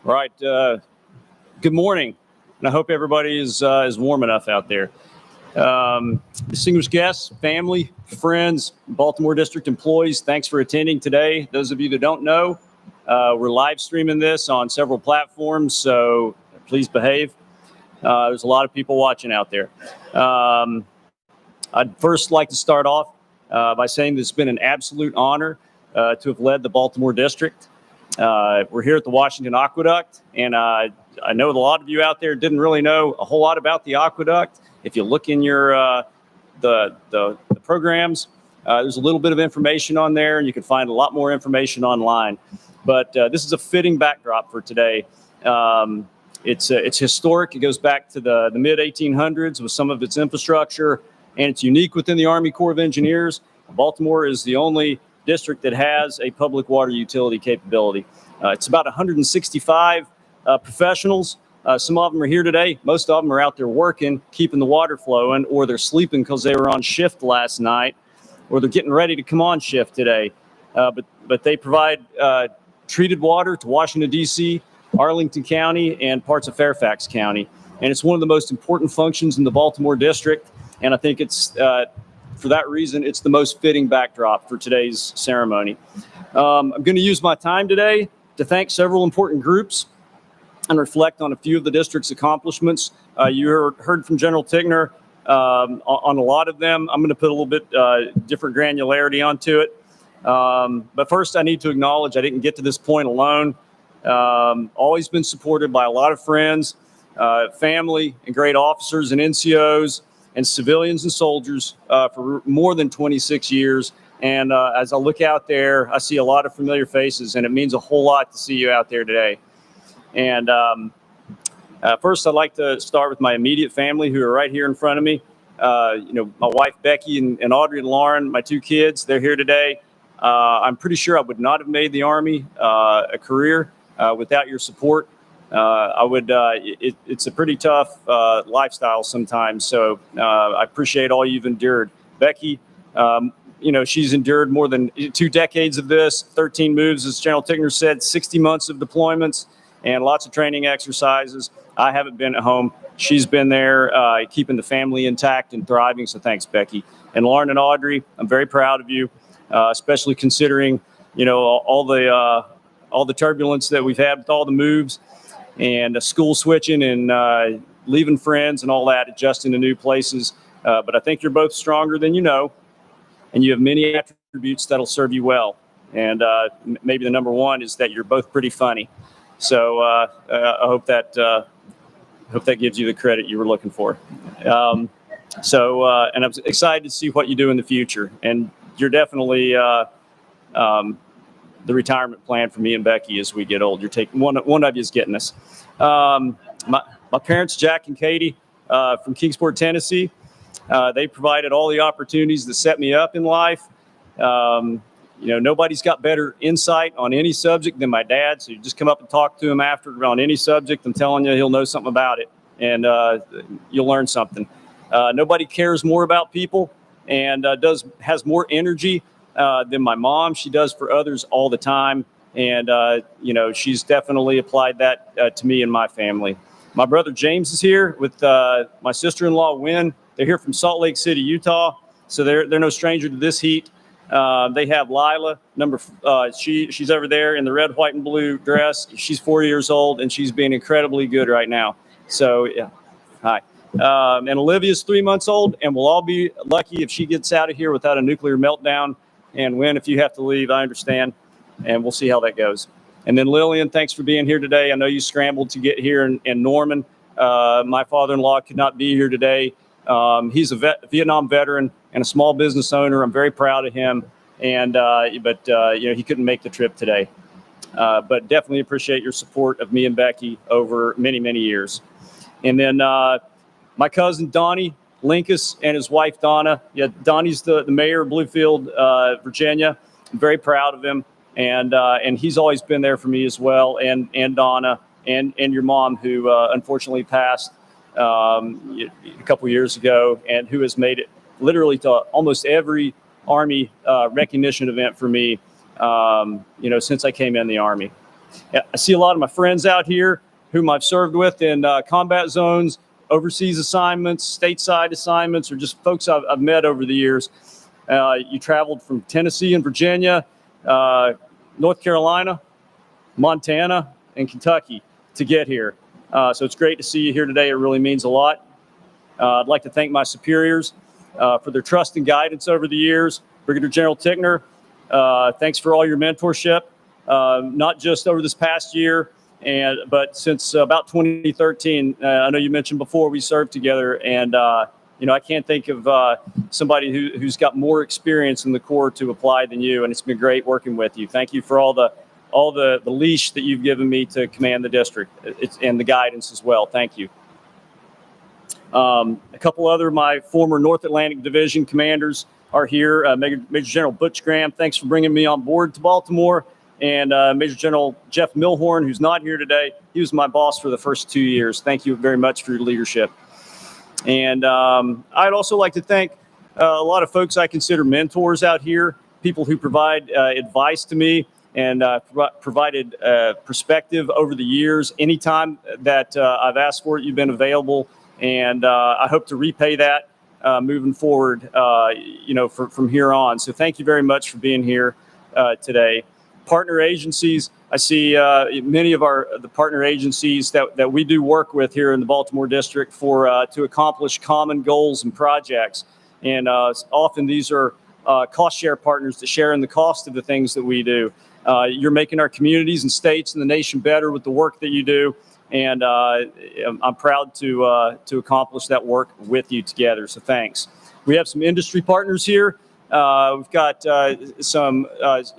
All right. Good morning, and I hope everybody is warm enough out there. Distinguished guests, family, friends, Baltimore District employees, thanks for attending today. Those of you that don't know, we're live streaming this on several platforms, so please behave. There's a lot of people watching out there. I'd first like to start off by saying this has been an absolute honor to have led the Baltimore District. We're here at the Washington Aqueduct, and I know that a lot of you out there didn't really know a whole lot about the aqueduct. If you look in your the programs, there's a little bit of information on there, and you can find a lot more information online. But this is a fitting backdrop for today. It's historic. It goes back to the mid-1800s with some of its infrastructure, and it's unique within the Army Corps of Engineers. Baltimore is the only district that has a public water utility capability. It's about 165 professionals. Some of them are here today. Most of them are out there working, keeping the water flowing, or they're sleeping because they were on shift last night, or they're getting ready to come on shift today. But they provide treated water to Washington, D.C., Arlington County, and parts of Fairfax County. And it's one of the most important functions in the Baltimore District. And I think it's, for that reason, it's the most fitting backdrop for today's ceremony. I'm going to use my time today to thank several important groups and reflect on a few of the district's accomplishments. You heard from General Tigner on a lot of them. I'm going to put a little bit different granularity onto it. But first, I need to acknowledge I didn't get to this point alone. Always been supported by a lot of friends, family, and great officers and NCOs and civilians and soldiers for more than 26 years. And as I look out there, I see a lot of familiar faces, and it means a whole lot to see you out there today. And first, I'd like to start with my immediate family who are right here in front of me. My wife, Becky, and Audrey and Lauren, my two kids, they're here today. I'm pretty sure I would not have made the Army a career without your support. It's a pretty tough lifestyle sometimes. So I appreciate all you've endured. Becky, she's endured more than 2 decades of this, 13 moves, as General Tigner said, 60 months of deployments, and lots of training exercises. I haven't been at home. She's been there keeping the family intact and thriving. So thanks, Becky. And Lauren and Audrey, I'm very proud of you, especially considering, all all the turbulence that we've had with all the moves and school switching and leaving friends and all that, adjusting to new places. But I think you're both stronger than you know, and you have many attributes that'll serve you well. And maybe the number one is that you're both pretty funny. So I hope that gives you the credit you were looking for. And I'm excited to see what you do in the future. And you're definitely the retirement plan for me and Becky as we get old. You're taking one of you is getting us. My parents, Jack and Katie, from Kingsport, Tennessee, they provided all the opportunities that set me up in life. Nobody's got better insight on any subject than my dad. So you just come up and talk to him after on any subject. I'm telling you, he'll know something about it, and you'll learn something. Nobody cares more about people and has more energy than my mom. She does for others all the time, and she's definitely applied that to me and my family. My brother James is here with my sister-in-law Wynn. They're here from Salt Lake City, Utah, so they're no stranger to this heat. They have Lila, she's over there in the red, white, and blue dress. She's 4 years old, and she's being incredibly good right now. So, yeah, hi. And Olivia's 3 months old, and we'll all be lucky if she gets out of here without a nuclear meltdown. And Wynn, if you have to leave, I understand, and we'll see how that goes. And then Lillian, thanks for being here today. I know you scrambled to get here in Norman. My father-in-law could not be here today. He's a Vietnam veteran and a small business owner. I'm very proud of him, and but he couldn't make the trip today. But definitely appreciate your support of me and Becky over many, many years. And then my cousin Donnie Linkus and his wife Donna. Yeah, Donnie's the mayor of Bluefield, Virginia. I'm very proud of him, and he's always been there for me as well. And Donna and your mom, who unfortunately passed a couple years ago, and who has made it literally to almost every Army recognition event for me, since I came in the Army. I see a lot of my friends out here whom I've served with in combat zones, overseas assignments, stateside assignments, or just folks I've met over the years. You traveled from Tennessee and Virginia, North Carolina, Montana, and Kentucky to get here. So it's great to see you here today. It really means a lot. I'd like to thank my superiors for their trust and guidance over the years. Brigadier General Tickner, thanks for all your mentorship, not just over this past year, but since about 2013. I know you mentioned before we served together, and I can't think of somebody who's got more experience in the Corps to apply than you, and it's been great working with you. Thank you for all the leash that you've given me to command the district and the guidance as well. Thank you. A couple other of my former North Atlantic Division commanders are here. Major General Butch Graham, thanks for bringing me on board to Baltimore. And Major General Jeff Milhorn, who's not here today, he was my boss for the first 2 years. Thank you very much for your leadership. And I'd also like to thank a lot of folks I consider mentors out here, people who provide advice to me and provided perspective over the years. Anytime that I've asked for it, you've been available, and I hope to repay that moving forward, from here on. So thank you very much for being here today. Partner agencies, I see many of the partner agencies that we do work with here in the Baltimore District to accomplish common goals and projects. And often these are cost share partners that share in the cost of the things that we do. You're making our communities and states and the nation better with the work that you do. And I'm proud to accomplish that work with you together. So thanks. We have some industry partners here. We've got some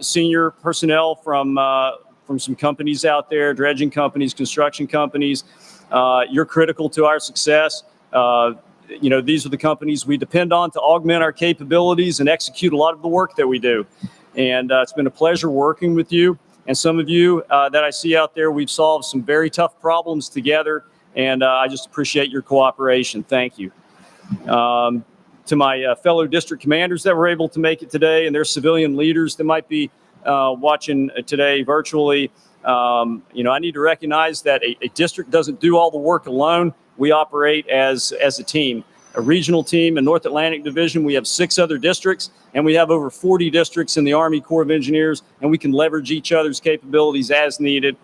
senior personnel from some companies out there, dredging companies, construction companies. You're critical to our success. These are the companies we depend on to augment our capabilities and execute a lot of the work that we do. And it's been a pleasure working with you. And some of you that I see out there, we've solved some very tough problems together. And I just appreciate your cooperation. Thank you. To my fellow district commanders that were able to make it today, and their civilian leaders that might be watching today virtually, I need to recognize that a district doesn't do all the work alone. We operate as a team. a regional team in North Atlantic Division. We have 6 other districts, and we have over 40 districts in the Army Corps of Engineers, and we can leverage each other's capabilities as needed.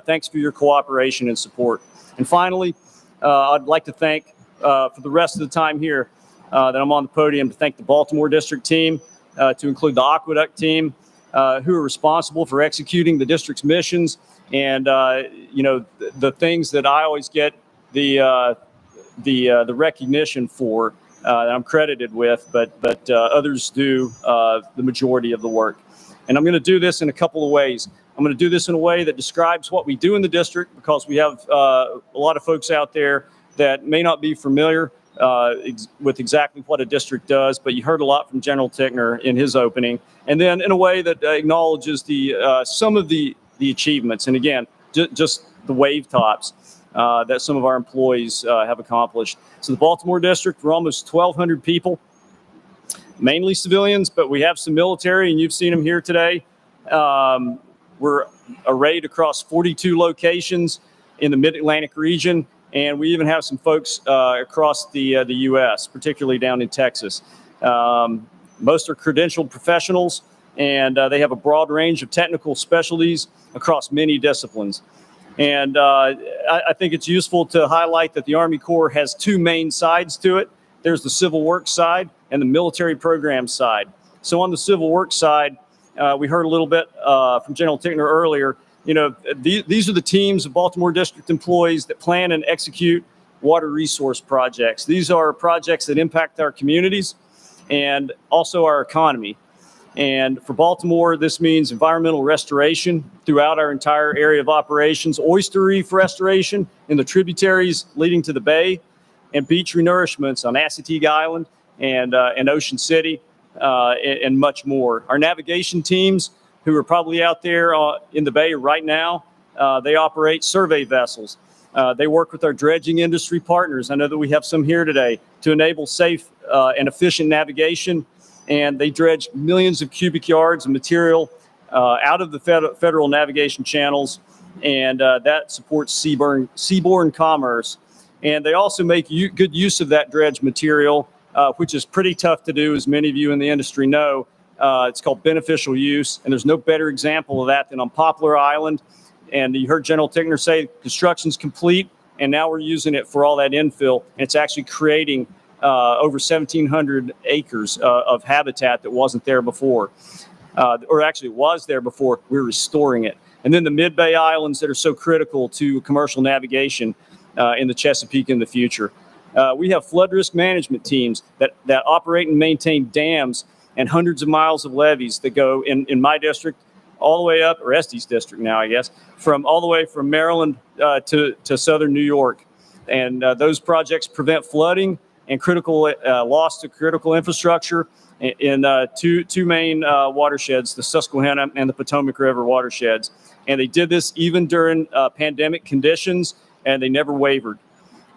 Thanks for your cooperation and support. And finally, I'd like to thank, for the rest of the time here that I'm on the podium, to thank the Baltimore District team, to include the Aqueduct team, who are responsible for executing the district's missions. And, the things that I always get the recognition for, that I'm credited with, but others do the majority of the work. And I'm going to do this in a couple of ways. I'm going to do this in a way that describes what we do in the district, because we have a lot of folks out there that may not be familiar with exactly what a district does, but you heard a lot from General Tickner in his opening. And then in a way that acknowledges some of the achievements, and again, just the wave tops that some of our employees have accomplished. So the Baltimore District, we're almost 1,200 people, mainly civilians, but we have some military, and you've seen them here today. We're arrayed across 42 locations in the Mid-Atlantic region, and we even have some folks across the U.S., particularly down in Texas. Most are credentialed professionals, and they have a broad range of technical specialties across many disciplines. And I think it's useful to highlight that the Army Corps has 2 main sides to it. There's the civil works side and the military program side. So on the civil works side, we heard a little bit from General Tickner earlier. These are the teams of Baltimore District employees that plan and execute water resource projects. These are projects that impact our communities and also our economy. And for Baltimore, this means environmental restoration throughout our entire area of operations, oyster reef restoration in the tributaries leading to the bay, and beach renourishments on Assateague Island and Ocean City, and much more. Our navigation teams, who are probably out there in the bay right now, they operate survey vessels. They work with our dredging industry partners. I know that we have some here today to enable safe and efficient navigation. And they dredge millions of cubic yards of material out of the federal navigation channels, and that supports seaborne commerce. And they also make good use of that dredged material, which is pretty tough to do, as many of you in the industry know. It's called beneficial use, and there's no better example of that than on Poplar Island. And you heard General Tickner say construction's complete, and now we're using it for all that infill, and it's actually creating over 1,700 acres of habitat that wasn't there before, or actually was there before. We're restoring it. And then the mid-bay islands that are so critical to commercial navigation in the Chesapeake in the future. We have flood risk management teams that operate and maintain dams and hundreds of miles of levees that go in my district all the way up, or Estes district now, I guess, all the way from Maryland to southern New York. And those projects prevent flooding and critical loss to critical infrastructure in two main watersheds, the Susquehanna and the Potomac River watersheds. And they did this even during pandemic conditions, and they never wavered.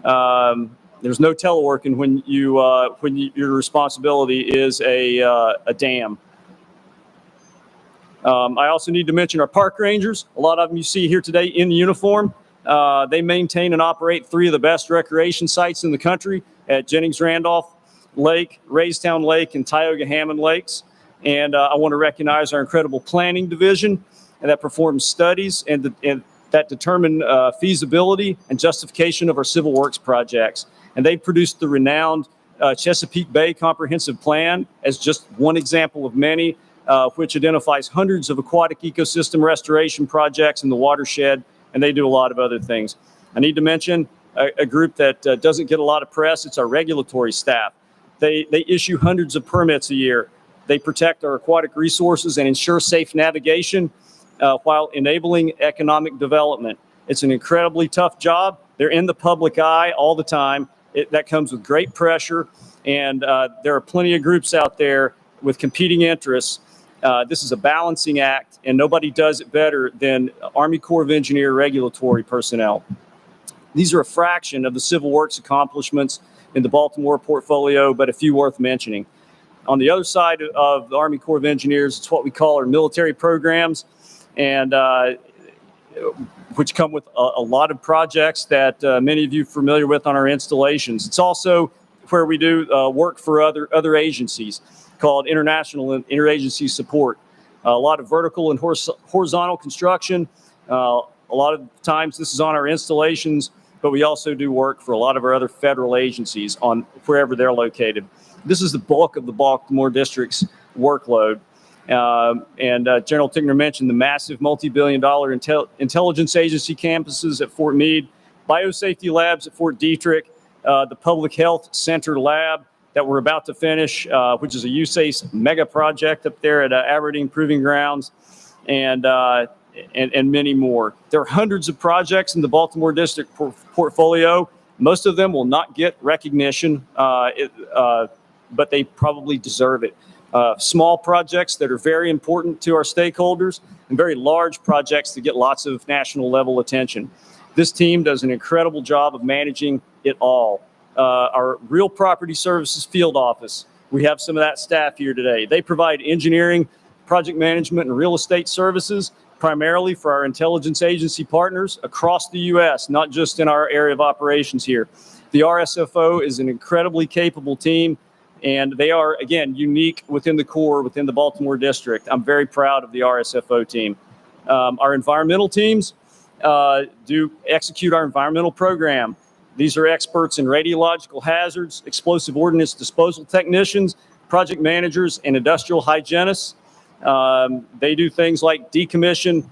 There's no teleworking when your responsibility is a dam. I also need to mention our park rangers. A lot of them you see here today in uniform. They maintain and operate 3 of the best recreation sites in the country at Jennings-Randolph Lake, Raystown Lake, and Tioga-Hammond Lakes. And I want to recognize our incredible planning division that performs studies and that determine feasibility and justification of our civil works projects. And they produced the renowned Chesapeake Bay Comprehensive Plan as just one example of many, which identifies hundreds of aquatic ecosystem restoration projects in the watershed, and they do a lot of other things. I need to mention a group that doesn't get a lot of press. It's our regulatory staff. They issue hundreds of permits a year. They protect our aquatic resources and ensure safe navigation while enabling economic development. It's an incredibly tough job. They're in the public eye all the time. That comes with great pressure, and there are plenty of groups out there with competing interests. This is a balancing act, and nobody does it better than Army Corps of Engineer regulatory personnel. These are a fraction of the civil works accomplishments in the Baltimore portfolio, but a few worth mentioning. On the other side of the Army Corps of Engineers, it's what we call our military programs, and which come with a lot of projects that many of you are familiar with on our installations. It's also where we do work for other agencies called international and interagency support. A lot of vertical and horizontal construction. A lot of times this is on our installations, but we also do work for a lot of our other federal agencies on wherever they're located. This is the bulk of the Baltimore District's workload. General Tickner mentioned the massive multi-billion-dollar intelligence agency campuses at Fort Meade, biosafety labs at Fort Detrick, the public health center lab that we're about to finish, which is a USACE mega project up there at Aberdeen Proving Grounds, and many more. There are hundreds of projects in the Baltimore District portfolio. Most of them will not get recognition, but they probably deserve it. Small projects that are very important to our stakeholders, and very large projects that get lots of national level attention. This team does an incredible job of managing it all. Our Real Property Services field office, we have some of that staff here today. They provide engineering, project management, and real estate services primarily for our intelligence agency partners across the U.S., not just in our area of operations here. The RSFO is an incredibly capable team, and they are, again, unique within the core, within the Baltimore District. I'm very proud of the RSFO team. Our environmental teams do execute our environmental program. These are experts in radiological hazards, explosive ordnance disposal technicians, project managers, and industrial hygienists. They do things like decommission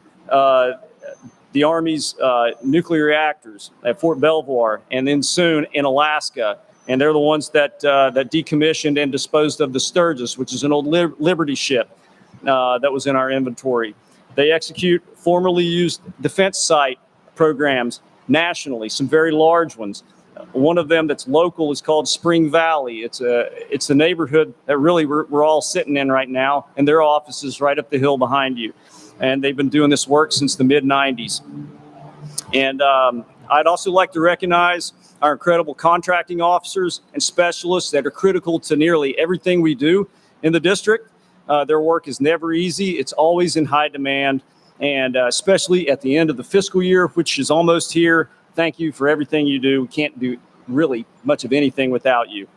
the Army's nuclear reactors at Fort Belvoir, and then soon in Alaska. And they're the ones that decommissioned and disposed of the Sturgis, which is an old Liberty ship that was in our inventory. They execute formerly used defense site programs nationally, some very large ones. One of them that's local is called Spring Valley. It's a neighborhood that really we're all sitting in right now, and their office is right up the hill behind you. And they've been doing this work since the mid-90s. And I'd also like to recognize our incredible contracting officers and specialists that are critical to nearly everything we do in the district. Their work is never easy. It's always in high demand. And especially at the end of the fiscal year, which is almost here, thank you for everything you do. We can't do really much of anything without you.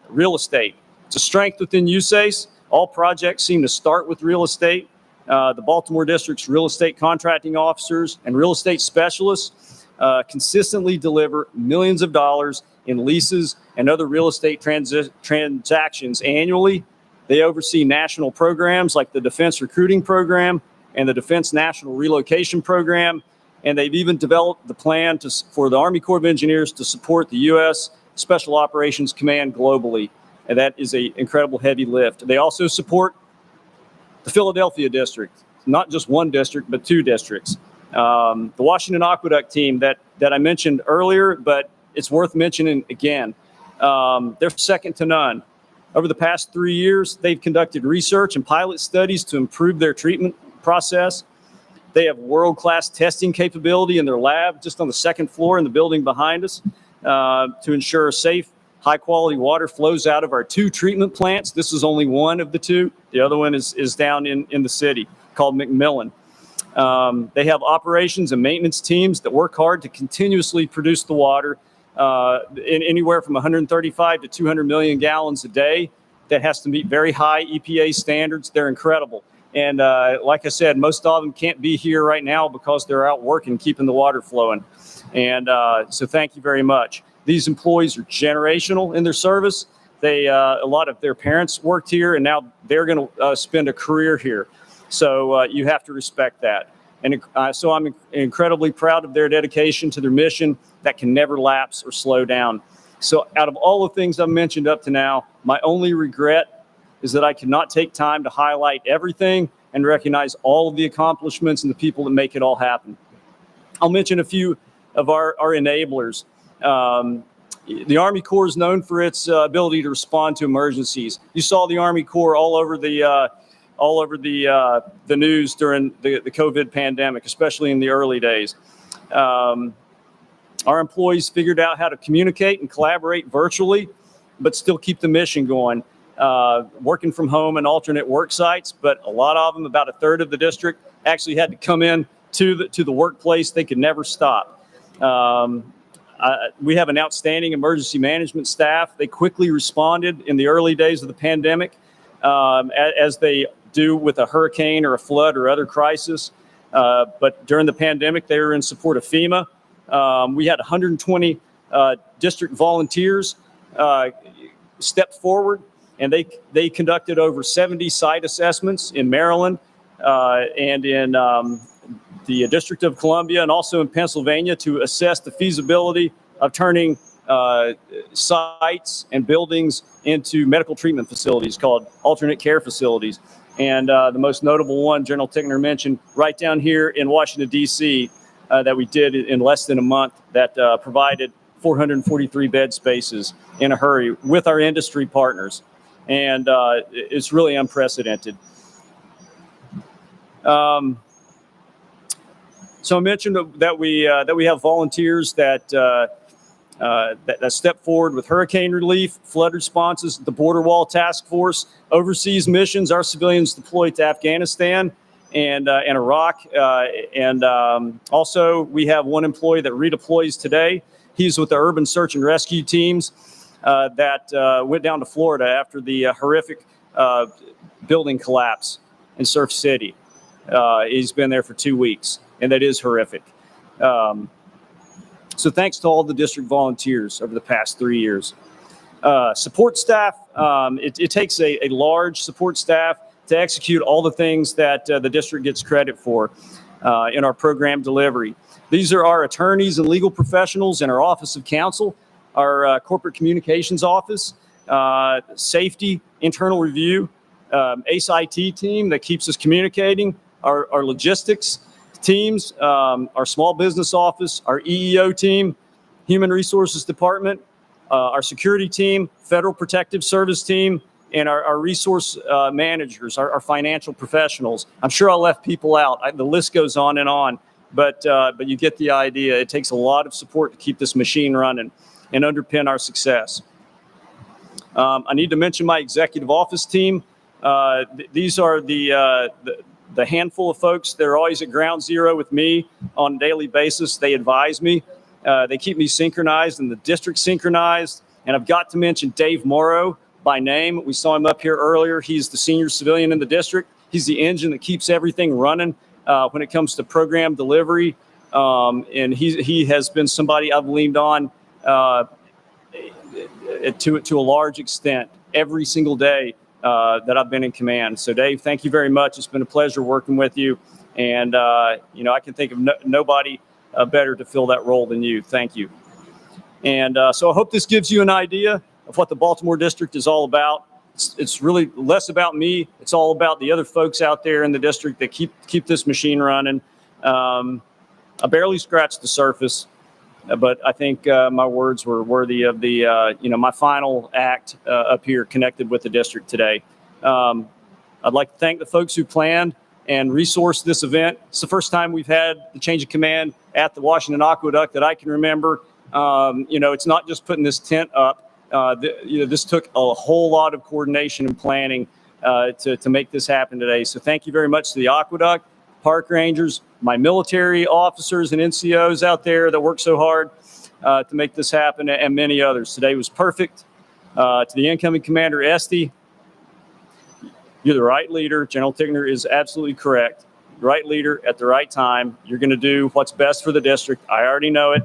Real estate. It's a strength within USACE. All projects seem to start with real estate. The Baltimore District's real estate contracting officers and real estate specialists consistently deliver millions of dollars in leases and other real estate transactions annually. They oversee national programs like the Defense Recruiting Program and the Defense National Relocation Program, and they've even developed the plan for the Army Corps of Engineers to support the U.S. Special Operations Command globally, and that is an incredible heavy lift. They also support the Philadelphia District, not just one district, but two districts. The Washington Aqueduct team that I mentioned earlier, but it's worth mentioning again. They're second to none. Over the past 3 years, they've conducted research and pilot studies to improve their treatment process. They have world-class testing capability in their lab just on the second floor in the building behind us to ensure safe, high-quality water flows out of our two treatment plants. This is only one of the two. The other one is down in the city called McMillan. They have operations and maintenance teams that work hard to continuously produce the water in anywhere from 135 to 200 million gallons a day. That has to meet very high EPA standards. They're incredible. And like I said, most of them can't be here right now because they're out working, keeping the water flowing. And so thank you very much. These employees are generational in their service. A lot of their parents worked here, and now they're going to spend a career here. So you have to respect that. And so I'm incredibly proud of their dedication to their mission that can never lapse or slow down. So out of all the things I've mentioned up to now, my only regret is that I cannot take time to highlight everything and recognize all of the accomplishments and the people that make it all happen. I'll mention a few of our enablers. The Army Corps is known for its ability to respond to emergencies. You saw the Army Corps all over the news during the COVID pandemic, especially in the early days. Our employees figured out how to communicate and collaborate virtually, but still keep the mission going. Working from home and alternate work sites, but a lot of them, about a third of the district, actually had to come in to the workplace. They could never stop. We have an outstanding emergency management staff. They quickly responded in the early days of the pandemic, as they do with a hurricane or a flood or other crisis. But during the pandemic, they were in support of FEMA. We had 120 district volunteers step forward, and they conducted over 70 site assessments in Maryland and in the District of Columbia and also in Pennsylvania to assess the feasibility of turning sites and buildings into medical treatment facilities called alternate care facilities. And the most notable one, General Tickner mentioned, right down here in Washington, D.C., that we did in less than a month, that provided 443 bed spaces in a hurry with our industry partners. And it's really unprecedented. So I mentioned that we have volunteers that step forward with hurricane relief, flood responses, the border wall task force, overseas missions. Our civilians deployed to Afghanistan and Iraq, and also we have one employee that redeploys today. He's with the urban search and rescue teams that went down to Florida after the horrific building collapse in Surf City. He's been there for 2 weeks, and that is horrific. So thanks to all the district volunteers over the past 3 years. Support staff, it takes a large support staff to execute all the things that the district gets credit for in our program delivery. These are our attorneys and legal professionals in our Office of Counsel, our corporate communications office, safety, internal review, ACE IT team that keeps us communicating, our logistics teams, our small business office, our EEO team, human resources department, our security team, federal protective service team, and our resource managers, our financial professionals. I'm sure I left people out. The list goes on, but you get the idea. It takes a lot of support to keep this machine running and underpin our success. I need to mention my executive office team. These are the handful of folks that are always at ground zero with me on a daily basis. They advise me. They keep me synchronized and the district synchronized. And I've got to mention Dave Morrow by name. We saw him up here earlier. He's the senior civilian in the district. He's the engine that keeps everything running when it comes to program delivery. And he has been somebody I've leaned on to a large extent every single day that I've been in command. So Dave, thank you very much. It's been a pleasure working with you. And, I can think of nobody better to fill that role than you. Thank you. And so I hope this gives you an idea of what the Baltimore District is all about. It's really less about me. It's all about the other folks out there in the district that keep this machine running. I barely scratched the surface, but I think my words were worthy of the, my final act up here connected with the district today. I'd like to thank the folks who planned and resourced this event. It's the first time we've had the change of command at the Washington Aqueduct that I can remember. It's not just putting this tent up. This took a whole lot of coordination and planning to make this happen today. So thank you very much to the Aqueduct, park rangers, my military officers and NCOs out there that work so hard to make this happen, and many others. Today was perfect. To the incoming commander, Estee, you're the right leader. General Tickner is absolutely correct. Right leader at the right time. You're going to do what's best for the district. I already know it.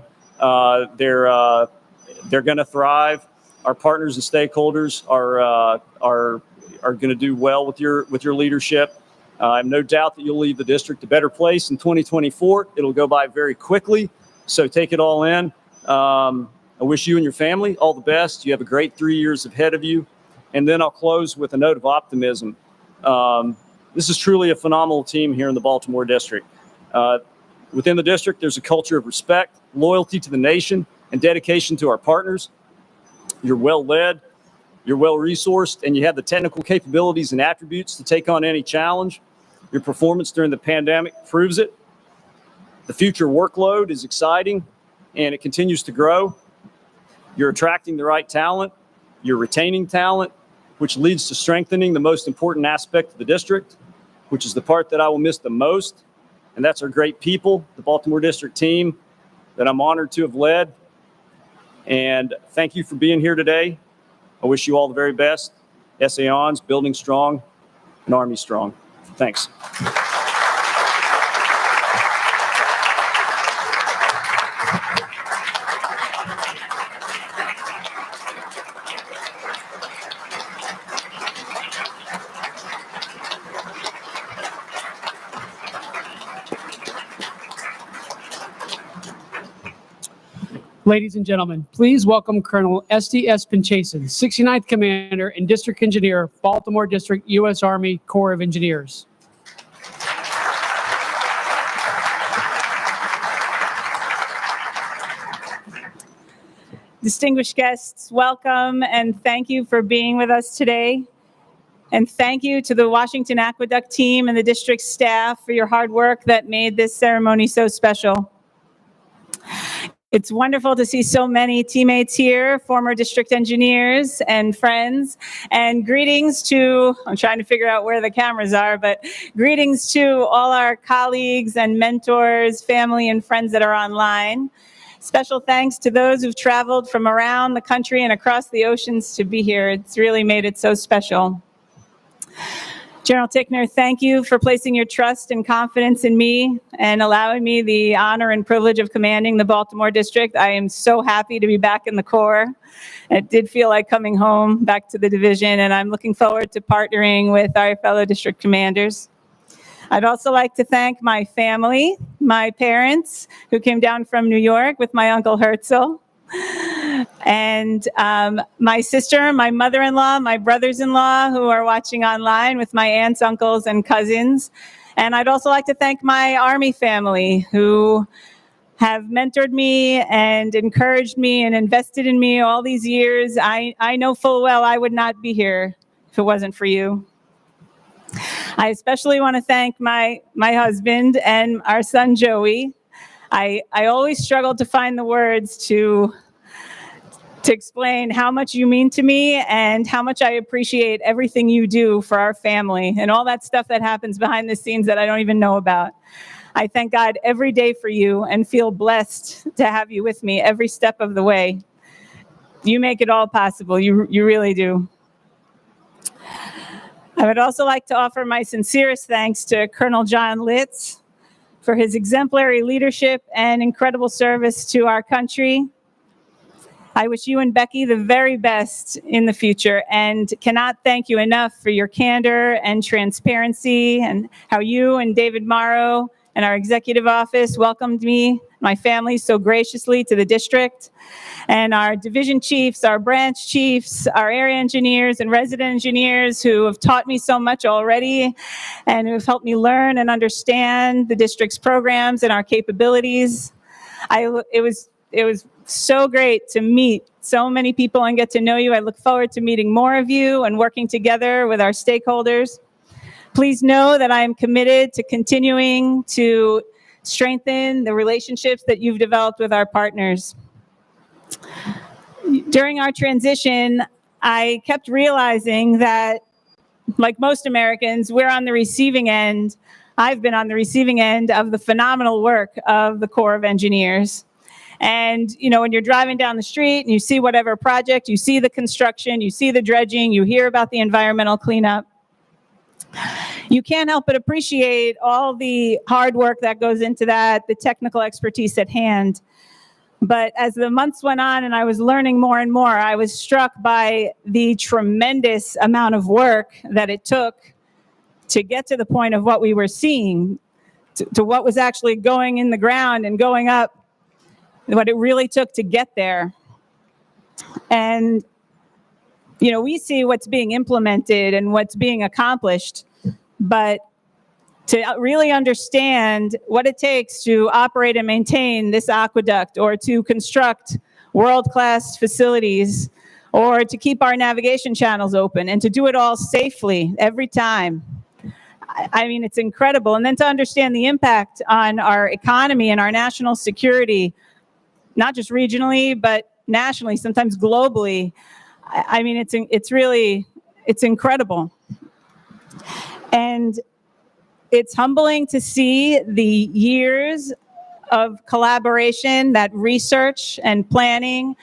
They're going to thrive. Our partners and stakeholders are going to do well with your leadership. I have no doubt that you'll leave the district a better place in 2024. It'll go by very quickly, so take it all in. I wish you and your family all the best. You have a great 3 years ahead of you. And then I'll close with a note of optimism. This is truly a phenomenal team here in the Baltimore District. Within the district, there's a culture of respect, loyalty to the nation, and dedication to our partners. You're well led, you're well resourced, and you have the technical capabilities and attributes to take on any challenge. Your performance during the pandemic proves it. The future workload is exciting, and it continues to grow. You're attracting the right talent, you're retaining talent, which leads to strengthening the most important aspect of the district, which is the part that I will miss the most, and that's our great people, the Baltimore District team that I'm honored to have led. And thank you for being here today. I wish you all the very best. SAONs, building strong and Army strong. Thanks. Ladies and gentlemen, please welcome Colonel Estee S. Pinchasin, 69th Commander and District Engineer, Baltimore District, U.S. Army Corps of Engineers. Distinguished guests, welcome and thank you for being with us today. And thank you to the Washington Aqueduct team and the district staff for your hard work that made this ceremony so special. It's wonderful to see so many teammates here, former district engineers and friends, and greetings to, I'm trying to figure out where the cameras are, but greetings to all our colleagues and mentors, family and friends that are online. Special thanks to those who've traveled from around the country and across the oceans to be here. It's really made it so special. General Tickner, thank you for placing your trust and confidence in me and allowing me the honor and privilege of commanding the Baltimore District. I am so happy to be back in the Corps. It did feel like coming home back to the division, and I'm looking forward to partnering with our fellow district commanders. I'd also like to thank my family, my parents, who came down from New York with my Uncle Herzl, and my sister, my mother-in-law, my brothers-in-law who are watching online with my aunts, uncles, and cousins. And I'd also like to thank my Army family who have mentored me and encouraged me and invested in me all these years. I know full well I would not be here if it wasn't for you. I especially want to thank my husband and our son, Joey. I always struggled to find the words to explain how much you mean to me and how much I appreciate everything you do for our family and all that stuff that happens behind the scenes that I don't even know about. I thank God every day for you and feel blessed to have you with me every step of the way. You make it all possible. You really do. I would also like to offer my sincerest thanks to Colonel John Litz for his exemplary leadership and incredible service to our country. I wish you and Becky the very best in the future and cannot thank you enough for your candor and transparency and how you and David Morrow and our executive office welcomed me, my family, so graciously to the district. And our division chiefs, our branch chiefs, our area engineers and resident engineers who have taught me so much already and who have helped me learn and understand the district's programs and our capabilities. It was so great to meet so many people and get to know you. I look forward to meeting more of you and working together with our stakeholders. Please know that I am committed to continuing to strengthen the relationships that you've developed with our partners. During our transition, I kept realizing that, like most Americans, we're on the receiving end. I've been on the receiving end of the phenomenal work of the Corps of Engineers. And, you know, when you're driving down the street and you see whatever project, you see the construction, you see the dredging, you hear about the environmental cleanup, you can't help but appreciate all the hard work that goes into that, the technical expertise at hand. But as the months went on and I was learning more and more, I was struck by the tremendous amount of work that it took to get to the point of what we were seeing, to what was actually going in the ground and going up, what it really took to get there. And, you know, we see what's being implemented and what's being accomplished, but to really understand what it takes to operate and maintain this aqueduct or to construct world-class facilities or to keep our navigation channels open and to do it all safely every time. I mean, it's incredible. And then to understand the impact on our economy and our national security, not just regionally, but nationally, sometimes globally. I mean, it's incredible. And it's humbling to see the years of collaboration, that research and planning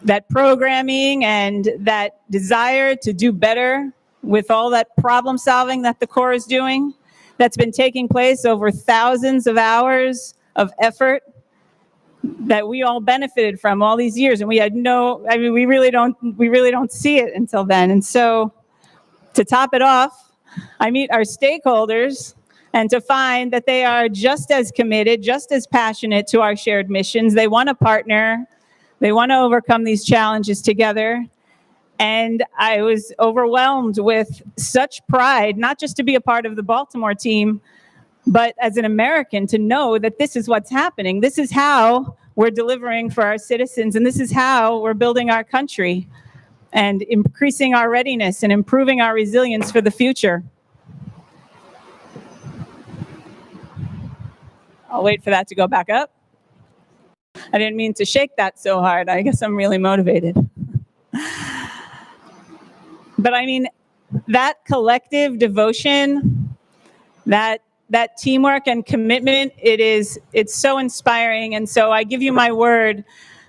that programming and that desire to do better with all that problem solving that the Corps is doing, that's been taking place over thousands of hours of effort that we all benefited from all these years. And we had we really don't see it until then. And so to top it off, I meet our stakeholders and to find that they are just as committed, just as passionate to our shared missions. They want to partner. They want to overcome these challenges together. And I was overwhelmed with such pride, not just to be a part of the Baltimore team, but as an American to know that this is what's happening. This is how we're delivering for our citizens, and this is how we're building our country and increasing our readiness and improving our resilience for the future. I'll wait for that to go back up. I didn't mean to shake that so hard. I guess I'm really motivated. But I mean, that collective devotion, that teamwork and commitment, it's so inspiring. And so I give you my word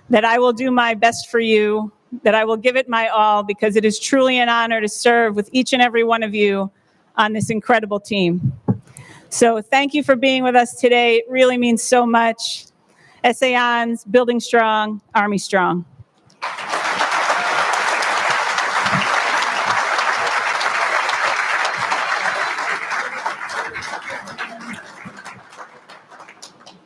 that I will do my best for you, that I will give it my all, because it is truly an honor to serve with each and every one of you on this incredible team. So thank you for being with us today. It really means so much. Essayons, building strong, Army strong.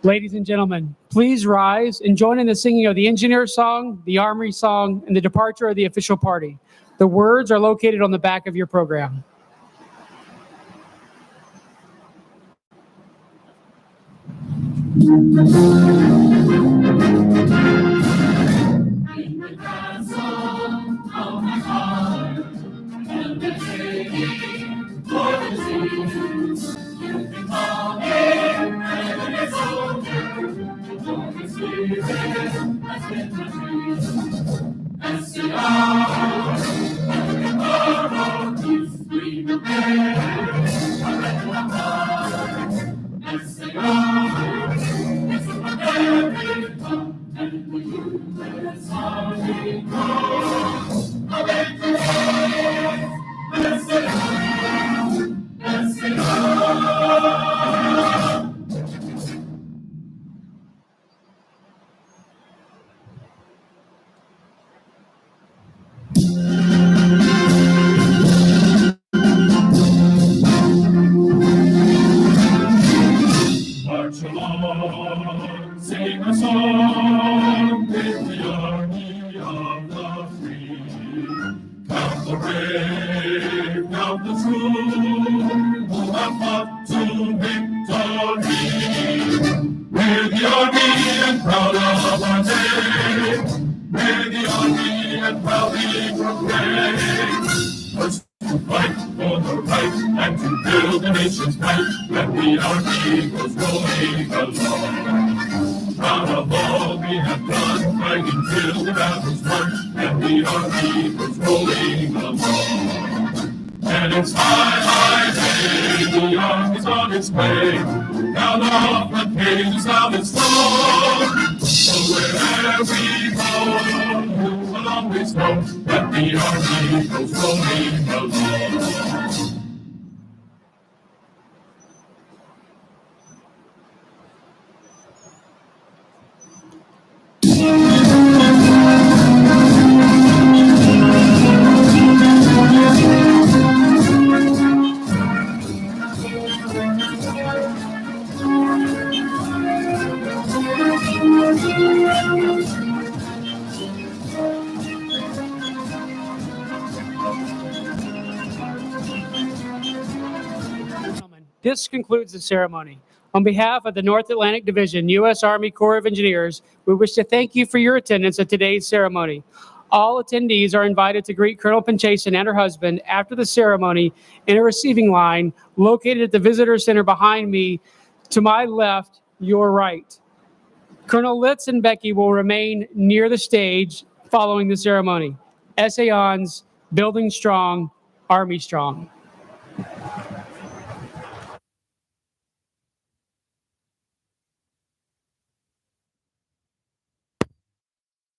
Ladies and gentlemen, please rise and join in the singing of the Engineer Song, the Army Song, and the Departure of the Official Party. The words are located on the back of your program. March along, sing a song with the army of the free. Count the brave, count the true, who have fought to victory. We're the army and proud of our name. We're the army and proudly proclaim. First to fight for the right and to build the nation's might, and the army goes rolling along. Proud of all we have done, fighting till the battle's won, and the army goes rolling along. And it's high, high day, the army's on its way. Down off the pages, now it's strong. So wherever we go, you will always know that the army goes rolling along. This concludes the ceremony. On behalf of the North Atlantic Division, U.S. Army Corps of Engineers, we wish to thank you for your attendance at today's ceremony. All attendees are invited to greet Colonel Pinchasin and her husband after the ceremony in a receiving line located at the Visitor Center behind me, to my left, your right. Colonel Litz and Becky will remain near the stage following the ceremony. Essayons, building strong, Army strong.